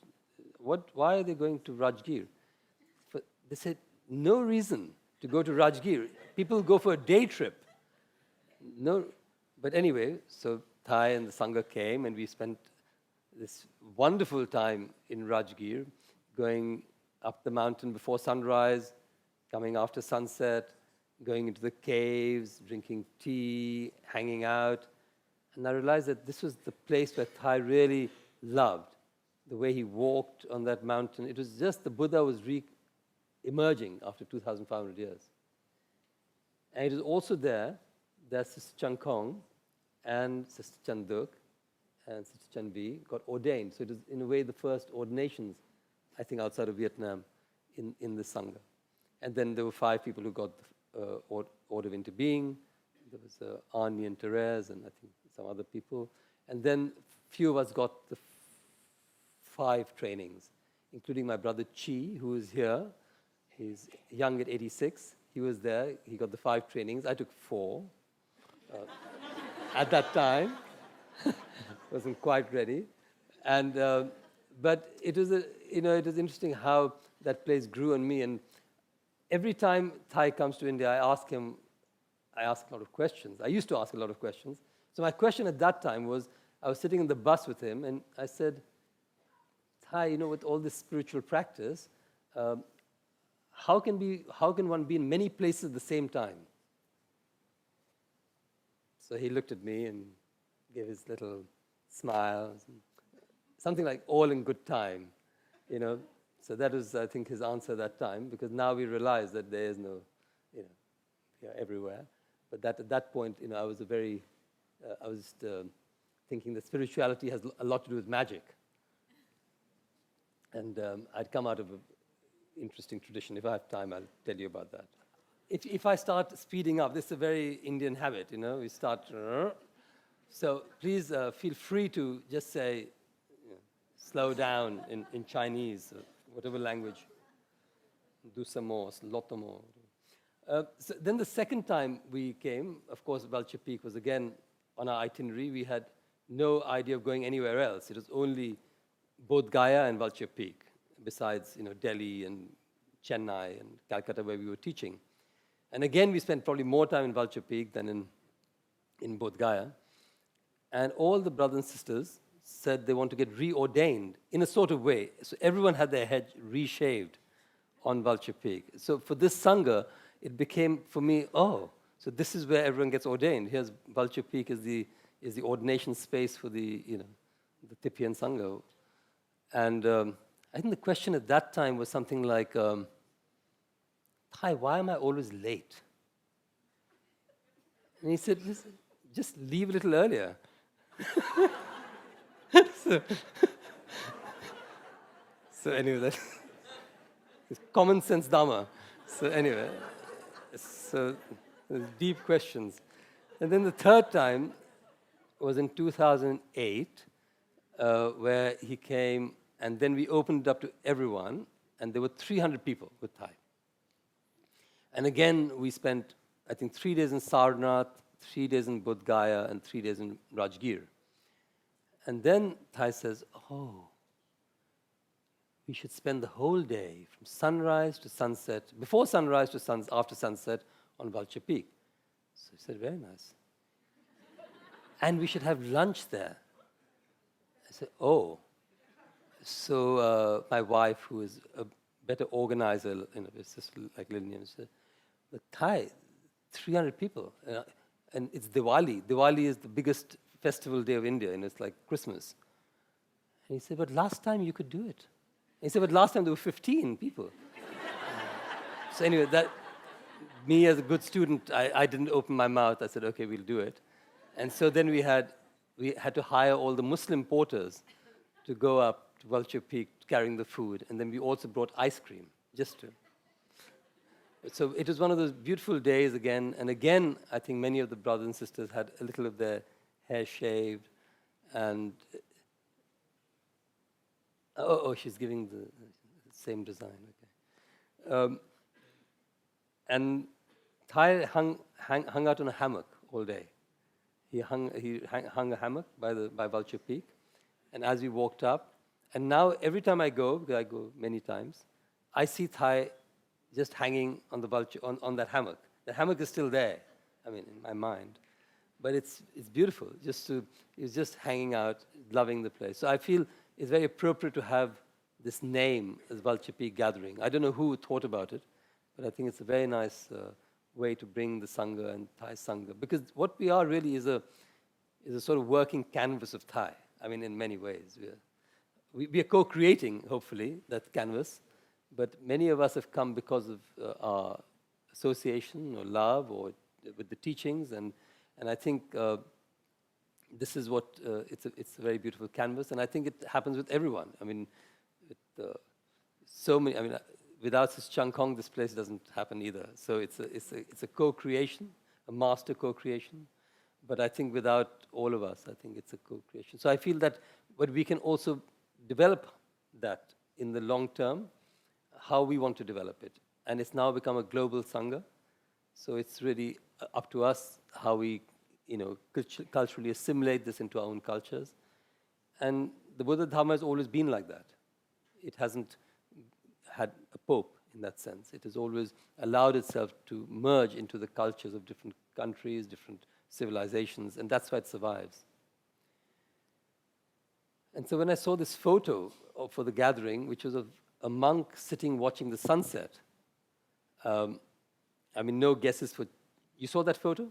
why are they going to Rajgir? They said, no reason to go to Rajgir. People go for a day trip. No, but anyway, so Thai and the Sangha came, and we spent this wonderful time in Rajgir, going up the mountain before sunrise, coming after sunset, going into the caves, drinking tea, hanging out. And I realized that this was the place where Thai really loved, the way he walked on that mountain. It was just the Buddha was emerging after 2,500 years. And it was also there that Sister Chan Kong and Sister Chan Duk and Sister Chan Vi got ordained. So it was, in a way, the first ordinations, I think, outside of Vietnam in the Sangha. And then there were 5 people who got the order into being. There was Arnie and Therese and I think some other people. And then few of us got the 5 trainings, including my brother Chi, who is here. He's young at 86. He was there. He got the 5 trainings. I took 4 at that time. Wasn't quite ready. And, but it was, it was interesting how that place grew on me. And every time Thai comes to India, I ask a lot of questions. I used to ask a lot of questions. So my question at that time was, I was sitting in the bus with him, and I said, Thai, with all this spiritual practice, how can one be in many places at the same time? So he looked at me and gave his little smile, something like all in good time, So that was, I think, his answer that time, because now we realize that there is no, we are everywhere. But at that point, I was I was thinking that spirituality has a lot to do with magic. And I'd come out of an interesting tradition. If I have time, I'll tell you about that. If I start speeding up, this is a very Indian habit, we start. So please feel free to just say, slow down in Chinese, or whatever language. Do some more, a lot more. So then the second time we came, of course, Vulture Peak was again on our itinerary. We had no idea of going anywhere else. It was only Bodh Gaya and Vulture Peak, besides Delhi and Chennai and Calcutta, where we were teaching. And again, we spent probably more time in Vulture Peak than in Bodh Gaya. And all the brothers and sisters said they want to get reordained in a sort of way. So everyone had their head reshaved on Vulture Peak. So for this Sangha, it became, for me, so this is where everyone gets ordained. Here's Vulture Peak is the ordination space for the Tipian Sangha. And I think the question at that time was something like, Thai, why am I always late? And he said, listen, just leave a little earlier. So anyway, that's common sense Dhamma. So anyway, so deep questions. And then the third time was in 2008, where he came, and then we opened it up to everyone, and there were 300 people with Thai. And again, we spent, I think, 3 days in Sarnath, 3 days in Bodh Gaya, and 3 days in Rajgir. And then Thai says, we should spend the whole day from sunrise to sunset, before sunrise to after sunset on Vulture Peak. So he said, very nice. And we should have lunch there. I said, So my wife, who is a better organizer, it's just like Linh Nghiem, said, but Thai, 300 people, and it's Diwali. Diwali is the biggest festival day of India, and it's like Christmas. And he said, but last time you could do it. And he said, but last time there were 15 people. So anyway, me as a good student, I didn't open my mouth. I said, okay, we'll do it. And so then we had to hire all the Muslim porters to go up to Vulture Peak carrying the food. And then we also brought ice cream, just to. So it was one of those beautiful days again. And again, I think many of the brothers and sisters had a little of their hair shaved. And, she's giving the same design. Okay. And Thai hung out on a hammock all day. He hung a hammock by Vulture Peak. And as we walked up, and now every time I go, because I go many times, I see Thai just hanging on the vulture, on that hammock. The hammock is still there, in my mind. But it's beautiful. He's just hanging out, loving the place. So I feel it's very appropriate to have this name as Vulture Peak Gathering. I don't know who thought about it, but I think it's a very nice way to bring the Sangha and Thai Sangha. Because what we are really is is a sort of working canvas of Thai. I mean, in many ways. We are co-creating, hopefully, that canvas, but many of us have come because of our association or love or with the teachings, and I think this is what, it's a very beautiful canvas, and I think it happens with everyone. I mean, so many, I mean, without this Chang Kong, this place doesn't happen either. So it's a co-creation, a master co-creation. But I think without all of us, I think it's a co-creation. So I feel that, but we can also develop that in the long term, how we want to develop it. And it's now become a global Sangha. So it's really up to us how we, culturally assimilate this into our own cultures. And the Buddha Dharma has always been like that. It hasn't had a pope in that sense. It has always allowed itself to merge into the cultures of different countries, different civilizations, and that's why it survives. And so when I saw this photo for the gathering, which was of a monk sitting watching the sunset, I mean, no guesses for... You saw that photo?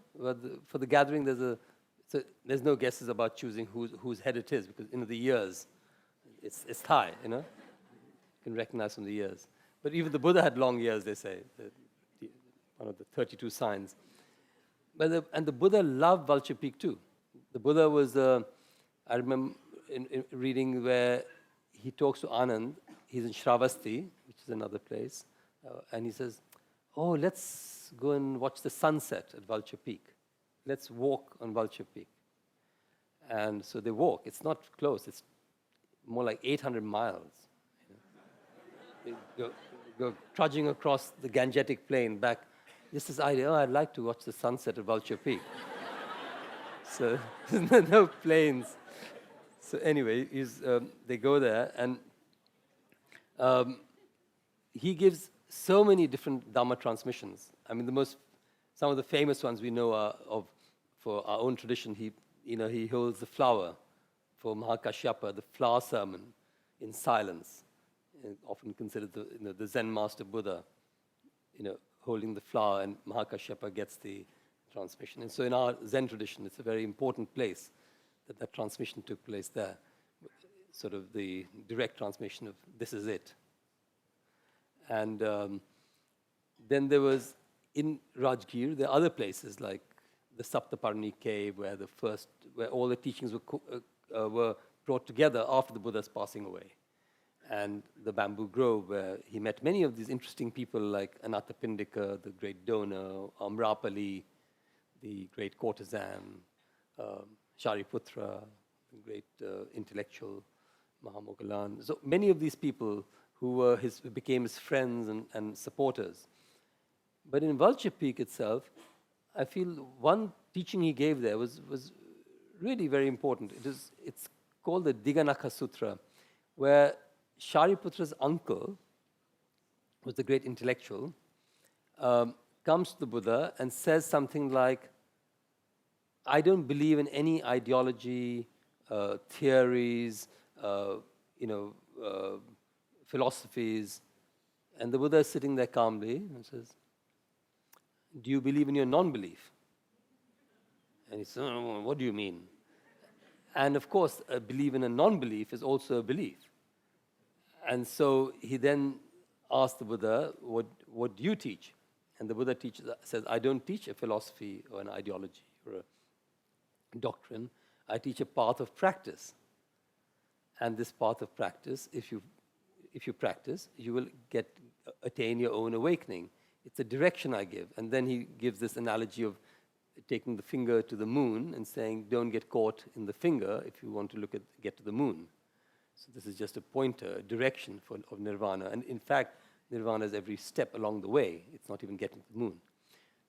For the gathering, there's no guesses about choosing whose head it is, because the ears, it's Thai, You can recognize from the ears. But even the Buddha had long ears, they say, one of the 32 signs. And the Buddha loved Vulture Peak too. The Buddha was, I remember in reading where he talks to Anand, he's in Shravasti, which is another place, and he says, oh, let's go and watch the sunset at Vulture Peak. Let's walk on Vulture Peak. And so they walk. It's not close. It's more like 800 miles. They go trudging across the Gangetic Plain back. Just this idea, I'd like to watch the sunset at Vulture Peak. So there's no planes. So anyway, they go there, and he gives so many different Dhamma transmissions. I mean, some of the famous ones we know are for our own tradition. He holds the flower for Mahakashyapa, the flower sermon in silence, often considered the Zen master Buddha, holding the flower, and Mahakashyapa gets the transmission. And so in our Zen tradition, it's a very important place that transmission took place there, sort of the direct transmission of this is it. And then there was, in Rajgir, there are other places like the Saptaparni cave, where all the teachings were brought together after the Buddha's passing away. And the bamboo grove, where he met many of these interesting people like Anathapindika, the great donor, Amrapali, the great courtesan, Shariputra, the great intellectual, Mahamoggallana. So many of these people who became his friends and supporters. But in Vulture Peak itself, I feel one teaching he gave there was really very important. It's called the Diganakha Sutra, where Shariputra's uncle, who was the great intellectual, comes to the Buddha and says something like, I don't believe in any ideology, theories, philosophies. And the Buddha is sitting there calmly and says, do you believe in your non-belief? And he says, oh, what do you mean? And of course, a belief in a non-belief is also a belief. And so he then asked the Buddha, what do you teach? And the Buddha says, I don't teach a philosophy or an ideology or a doctrine. I teach a path of practice. And this path of practice, if you practice, you will attain your own awakening. It's a direction I give. And then he gives this analogy of taking the finger to the moon and saying, don't get caught in the finger if you want to get to the moon. So this is just a pointer, a direction of nirvana. And in fact, nirvana is every step along the way. It's not even getting to the moon.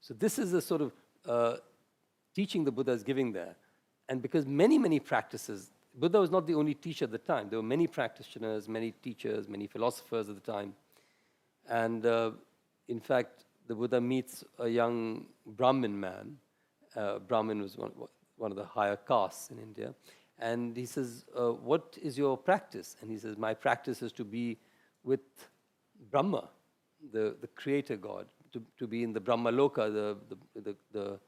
So this is a sort of teaching the Buddha is giving there. And because many, many practices, Buddha was not the only teacher at the time. There were many practitioners, many teachers, many philosophers at the time. And in fact, the Buddha meets a young Brahmin man. Brahmin was one of the higher castes in India. And he says, what is your practice? And he says, my practice is to be with Brahma, the creator God, to be in the Brahma Loka, the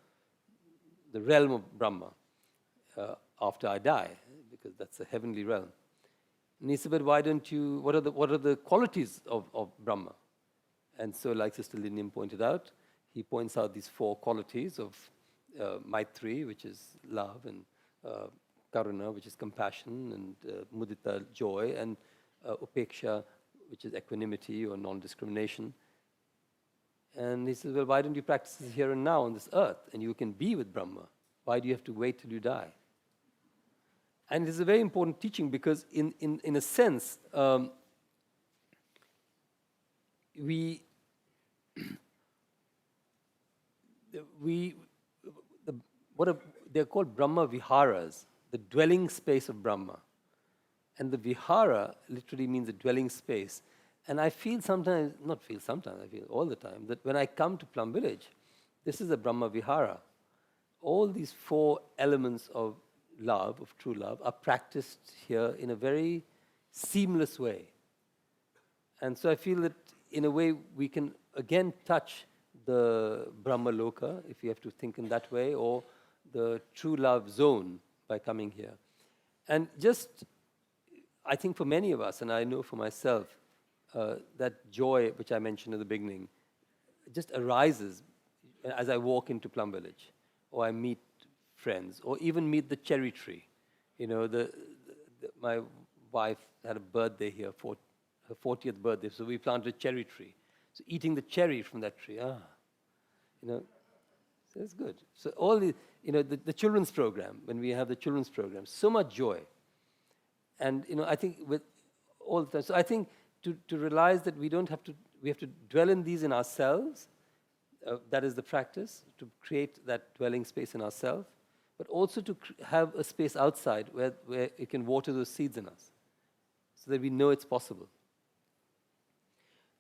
realm of Brahma. after I die, because that's a heavenly realm. And he said, but why don't you, what are the qualities of Brahma? And so, like Sister Linh Nghiem pointed out, he points out these 4 qualities of Maitri, which is love, and Karuna, which is compassion, and Mudita, joy, and Upeksha, which is equanimity or non-discrimination. And he says, well, why don't you practice this here and now on this earth, and you can be with Brahma? Why do you have to wait till you die? And it is a very important teaching because, in a sense, they're called Brahma Viharas, the dwelling space of Brahma. And the Vihara literally means a dwelling space. And I feel sometimes, not feel sometimes, I feel all the time, that when I come to Plum Village, this is a Brahma Vihara. All these 4 elements of love, of true love, are practiced here in a very seamless way. And so I feel that in a way we can again touch the Brahma Loka, if you have to think in that way, or the true love zone by coming here. And just, I think for many of us, and I know for myself, that joy which I mentioned in the beginning just arises as I walk into Plum Village, or I meet friends, or even meet the cherry tree. You know, my wife had a birthday here, her 40th birthday, so we planted a cherry tree. So eating the cherry from that tree, you know, so it's good. So all the, you know, the children's program, when we have the children's program, so much joy. And, you know, I think with all the time, so I think to realize that we don't have to, we have to dwell in these in ourselves, that is the practice, to create that dwelling space in ourselves, but also to have a space outside where it can water those seeds in us, so that we know it's possible.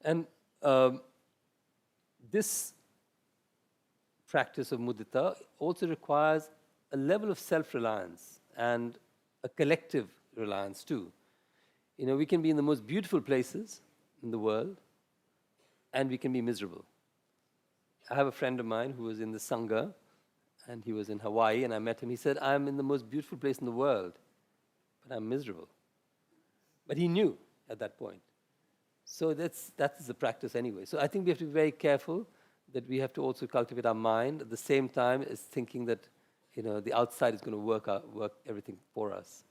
And this practice of mudita also requires a level of self-reliance and a collective reliance too. You know, we can be in the most beautiful places in the world, and we can be miserable. I have a friend of mine who was in the Sangha, and he was in Hawaii, and I met him. He said, I'm in the most beautiful place in the world, but I'm miserable. But he knew at that point. So that's the practice anyway. So I think we have to be very careful that we have to also cultivate our mind at the same time as thinking that, you know, the outside is going to work everything for us.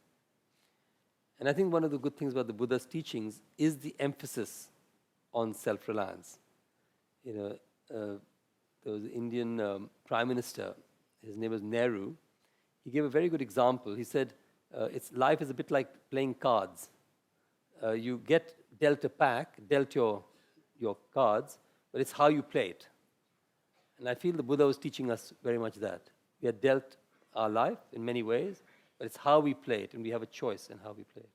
And I think one of the good things about the Buddha's teachings is the emphasis on self-reliance. You know, there was an Indian prime minister, his name was Nehru. He gave a very good example. He said, life is a bit like playing cards. You get dealt a pack, dealt your cards, but it's how you play it. And I feel the Buddha was teaching us very much that. We are dealt our life in many ways, but it's how we play it, and we have a choice in how we play it.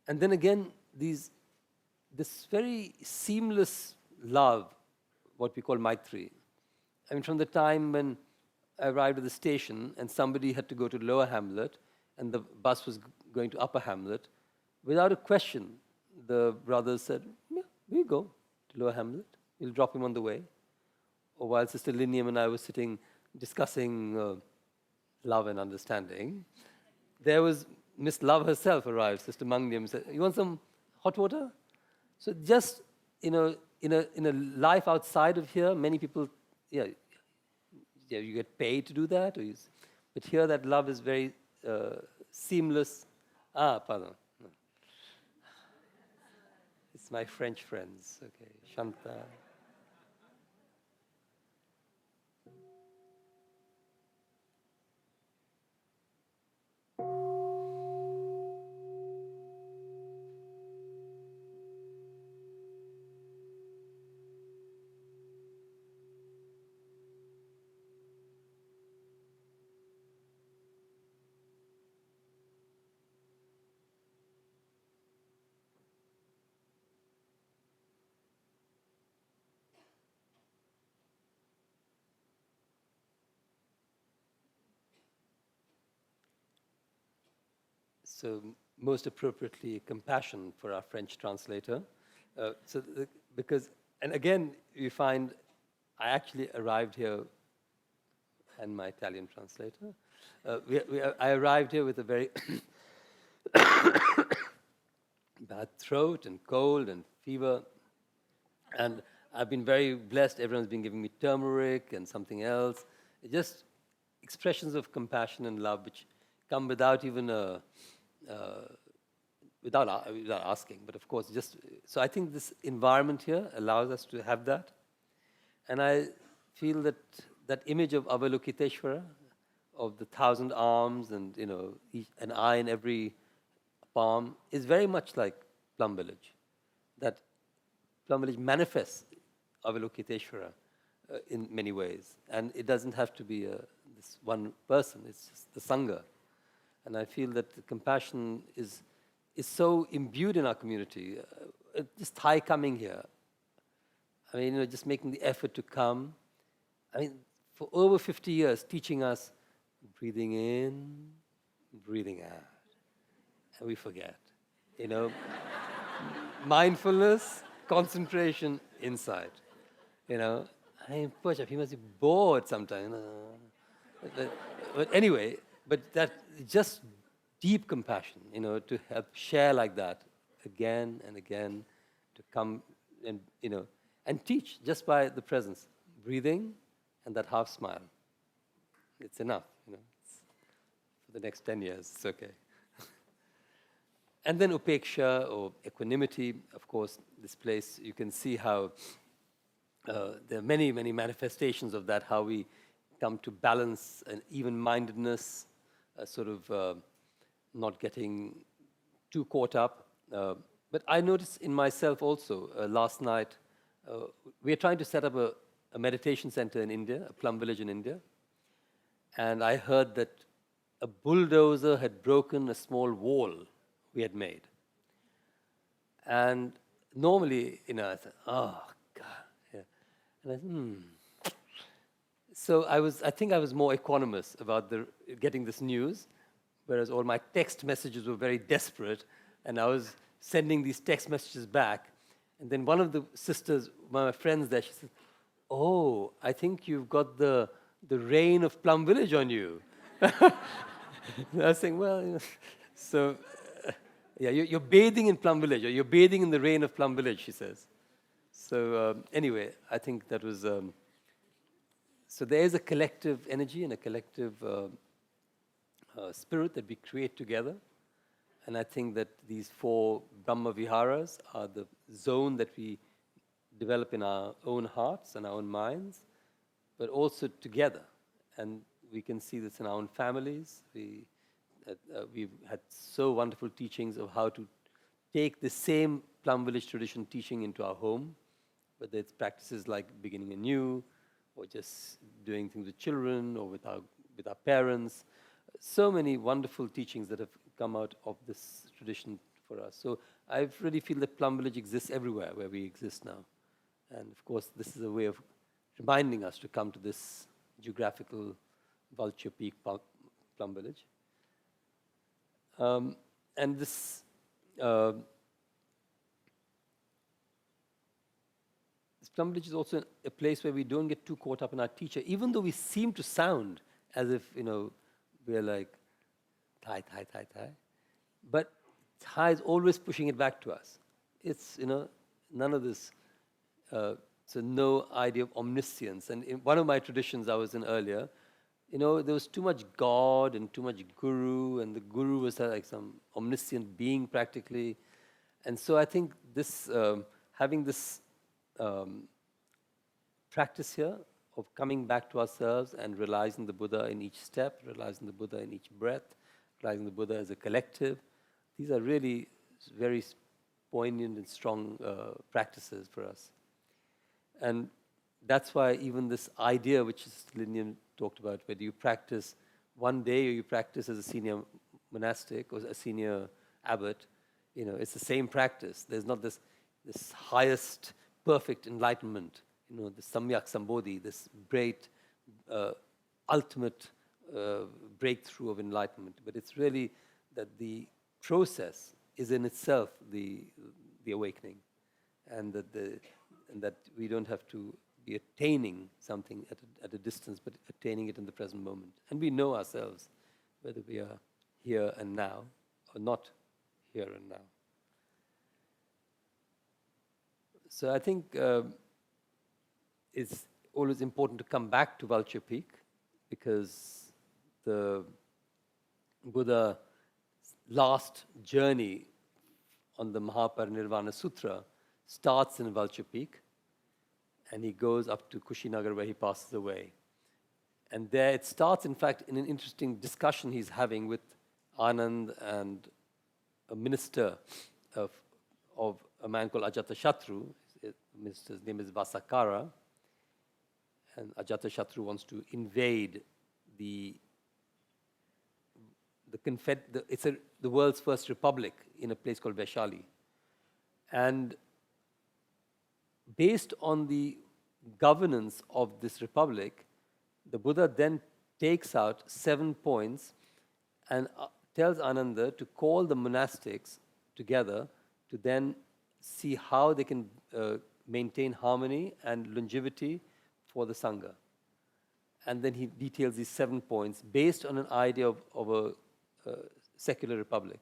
And then again, this very seamless love, what we call Maitri. I mean, from the time when I arrived at the station and somebody had to go to Lower Hamlet and the bus was going to Upper Hamlet, without a question, the brothers said, yeah, we'll go to Lower Hamlet. We'll drop him on the way. Or while Sister Linh Nghiem and I were sitting discussing love and understanding, there was Miss Love herself arrived. Sister Mangniem said, you want some hot water? So just, you know, in a life outside of here, many people, you get paid to do that. But here that love is very seamless. Pardon. No. It's my French friends. Okay, Shanta. So most appropriately, compassion for our French translator. Because, and again, you find I actually arrived here and my Italian translator. I arrived here with a very bad throat and cold and fever. And I've been very blessed. Everyone's been giving me turmeric and something else. It's just expressions of compassion and love which come without even without asking. But of course, just so I think this environment here allows us to have that. And I feel that that image of Avalokiteshvara, of the 1,000 arms and an eye in every palm, is very much like Plum Village. That Plum Village manifests Avalokiteshvara in many ways. And it doesn't have to be this one person, it's just the Sangha. And I feel that the compassion is so imbued in our community. Just Thai coming here, I mean, just making the effort to come. I mean, for over 50 years, teaching us breathing in, breathing out. And we forget, mindfulness, concentration inside. I mean, Push, he must be bored sometimes. But anyway, but that just deep compassion, to help share like that again and again, to come and, and teach just by the presence, breathing and that half smile. It's enough, It's, for the next 10 years, it's okay. And then upeksha, or equanimity, of course, this place, you can see how there are many, many manifestations of that, how we come to balance and even-mindedness, sort of not getting too caught up. But I noticed in myself also, last night, we are trying to set up a meditation center in India, a Plum Village in India. And I heard that a bulldozer had broken a small wall we had made. And normally, I thought, oh, God. Yeah. And I said, So I think I was more equanimous about getting this news, whereas all my text messages were very desperate, and I was sending these text messages back. And then one of the sisters, one of my friends there, she said, oh, I think you've got the rain of Plum Village on you. I was saying, well, so, yeah, you're bathing in Plum Village, or you're bathing in the rain of Plum Village, she says. So anyway, I think that was, so there is a collective energy and a collective spirit that we create together. And I think that these 4 Brahma Viharas are the zone that we develop in our own hearts and our own minds, but also together. And we can see this in our own families. We've had so wonderful teachings of how to take the same Plum Village tradition teaching into our home, whether it's practices like beginning anew, or just doing things with children, or with our parents. So many wonderful teachings that have come out of this tradition for us. So I really feel that Plum Village exists everywhere where we exist now. And of course, this is a way of reminding us to come to this geographical Vulture Peak Plum Village. And this Plum Village is also a place where we don't get too caught up in our teacher, even though we seem to sound as if, we're like Thai. But Thai is always pushing it back to us. It's, none of this, so no idea of omniscience. And in one of my traditions I was in earlier, there was too much God and too much guru, and the guru was like some omniscient being practically. And so I think this, having this practice here of coming back to ourselves and realizing the Buddha in each step, realizing the Buddha in each breath, realizing the Buddha as a collective, these are really very poignant and strong practices for us. And that's why even this idea, which Linh Nghiem talked about, whether you practice one day or you practice as a senior monastic or a senior abbot, it's the same practice. There's not this highest perfect enlightenment, the Samyak Sambodhi, this great ultimate breakthrough of enlightenment. But it's really that the process is in itself the awakening, and that we don't have to be attaining something at a distance, but attaining it in the present moment. And we know ourselves whether we are here and now or not here and now. So I think it's always important to come back to Vulture Peak, because the Buddha's last journey on the Mahaparinirvana Sutra starts in Vulture Peak, and he goes up to Kushinagar where he passes away. And there it starts, in fact, in an interesting discussion he's having with Anand and a minister of a man called Ajatashatru. His minister's name is Vasakara. And Ajatashatru wants to invade the world's first republic in a place called Vaishali. And based on the governance of this republic, the Buddha then takes out 7 points and tells Ananda to call the monastics together to then see how they can maintain harmony and longevity for the Sangha. And then he details these 7 points based on an idea of a secular republic,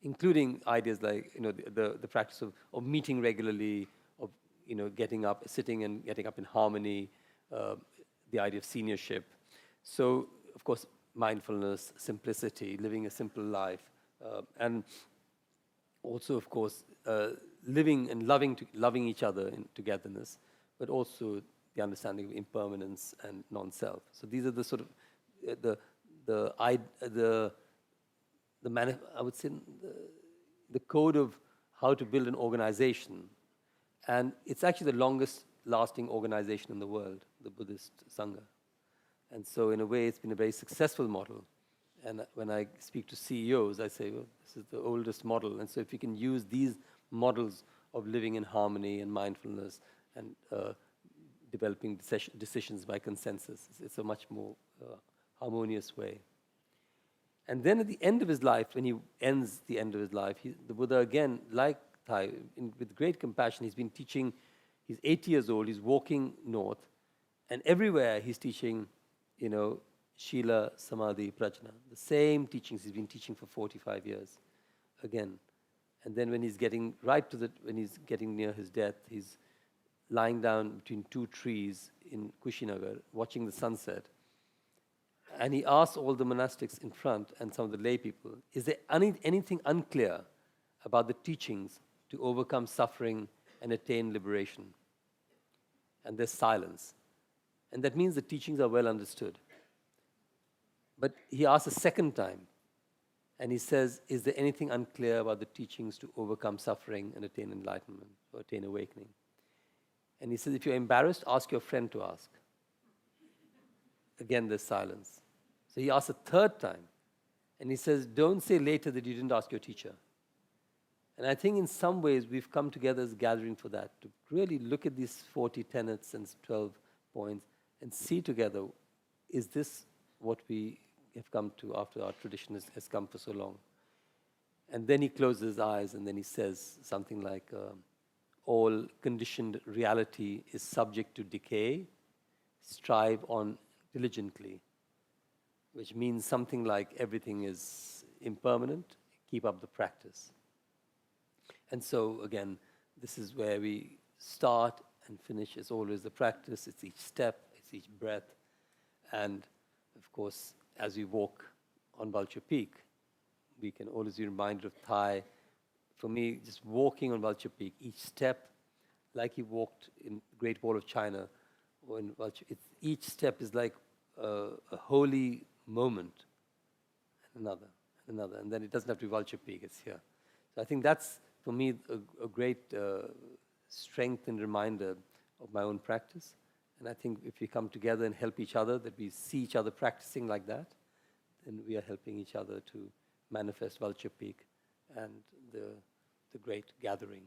including ideas like the practice of meeting regularly, of getting up, sitting and getting up in harmony, the idea of seniorship. So, of course, mindfulness, simplicity, living a simple life, and also, of course, living and loving each other in togetherness, but also the understanding of impermanence and non-self. So these are the sort of I would say the code of how to build an organization, and it's actually the longest lasting organization in the world, the Buddhist Sangha. And so in a way it's been a very successful model. And when I speak to CEOs, I say, well, this is the oldest model. And so if you can use these models of living in harmony and mindfulness and developing decisions by consensus, it's a much more harmonious way. And then at the end of his life, when he ends the end of his life, the Buddha again, like Thai, with great compassion, he's been teaching. He's 80 years old, he's walking north, and everywhere he's teaching, Shila, Samadhi, Prajna, the same teachings he's been teaching for 45 years, again. And then when he's getting near his death, he's lying down between 2 trees in Kushinagar, watching the sunset. And he asks all the monastics in front and some of the lay people, is there anything unclear about the teachings to overcome suffering and attain liberation? And there's silence. And that means the teachings are well understood. But he asks a second time, and he says, is there anything unclear about the teachings to overcome suffering and attain enlightenment or attain awakening? And he says, if you're embarrassed, ask your friend to ask. Again, there's silence. So he asks a third time, and he says, don't say later that you didn't ask your teacher. And I think in some ways we've come together as a gathering for that, to really look at these 40 tenets and 12 points and see together, is this what we have come to after our tradition has come for so long? And then he closes his eyes and then he says something like, all conditioned reality is subject to decay, strive on diligently, which means something like everything is impermanent, keep up the practice. And so, again, this is where we start and finish. It's always the practice, it's each step, it's each breath. And, of course, as we walk on Vulture Peak, we can always be reminded of Thai. For me, just walking on Vulture Peak, each step, like he walked in Great Wall of China, or in Vulture, each step is like a holy moment, and another. And then it doesn't have to be Vulture Peak, it's here. So I think that's, for me, a great strength and reminder of my own practice. And I think if we come together and help each other, that we see each other practicing like that, then we are helping each other to manifest Vulture Peak and the great gathering.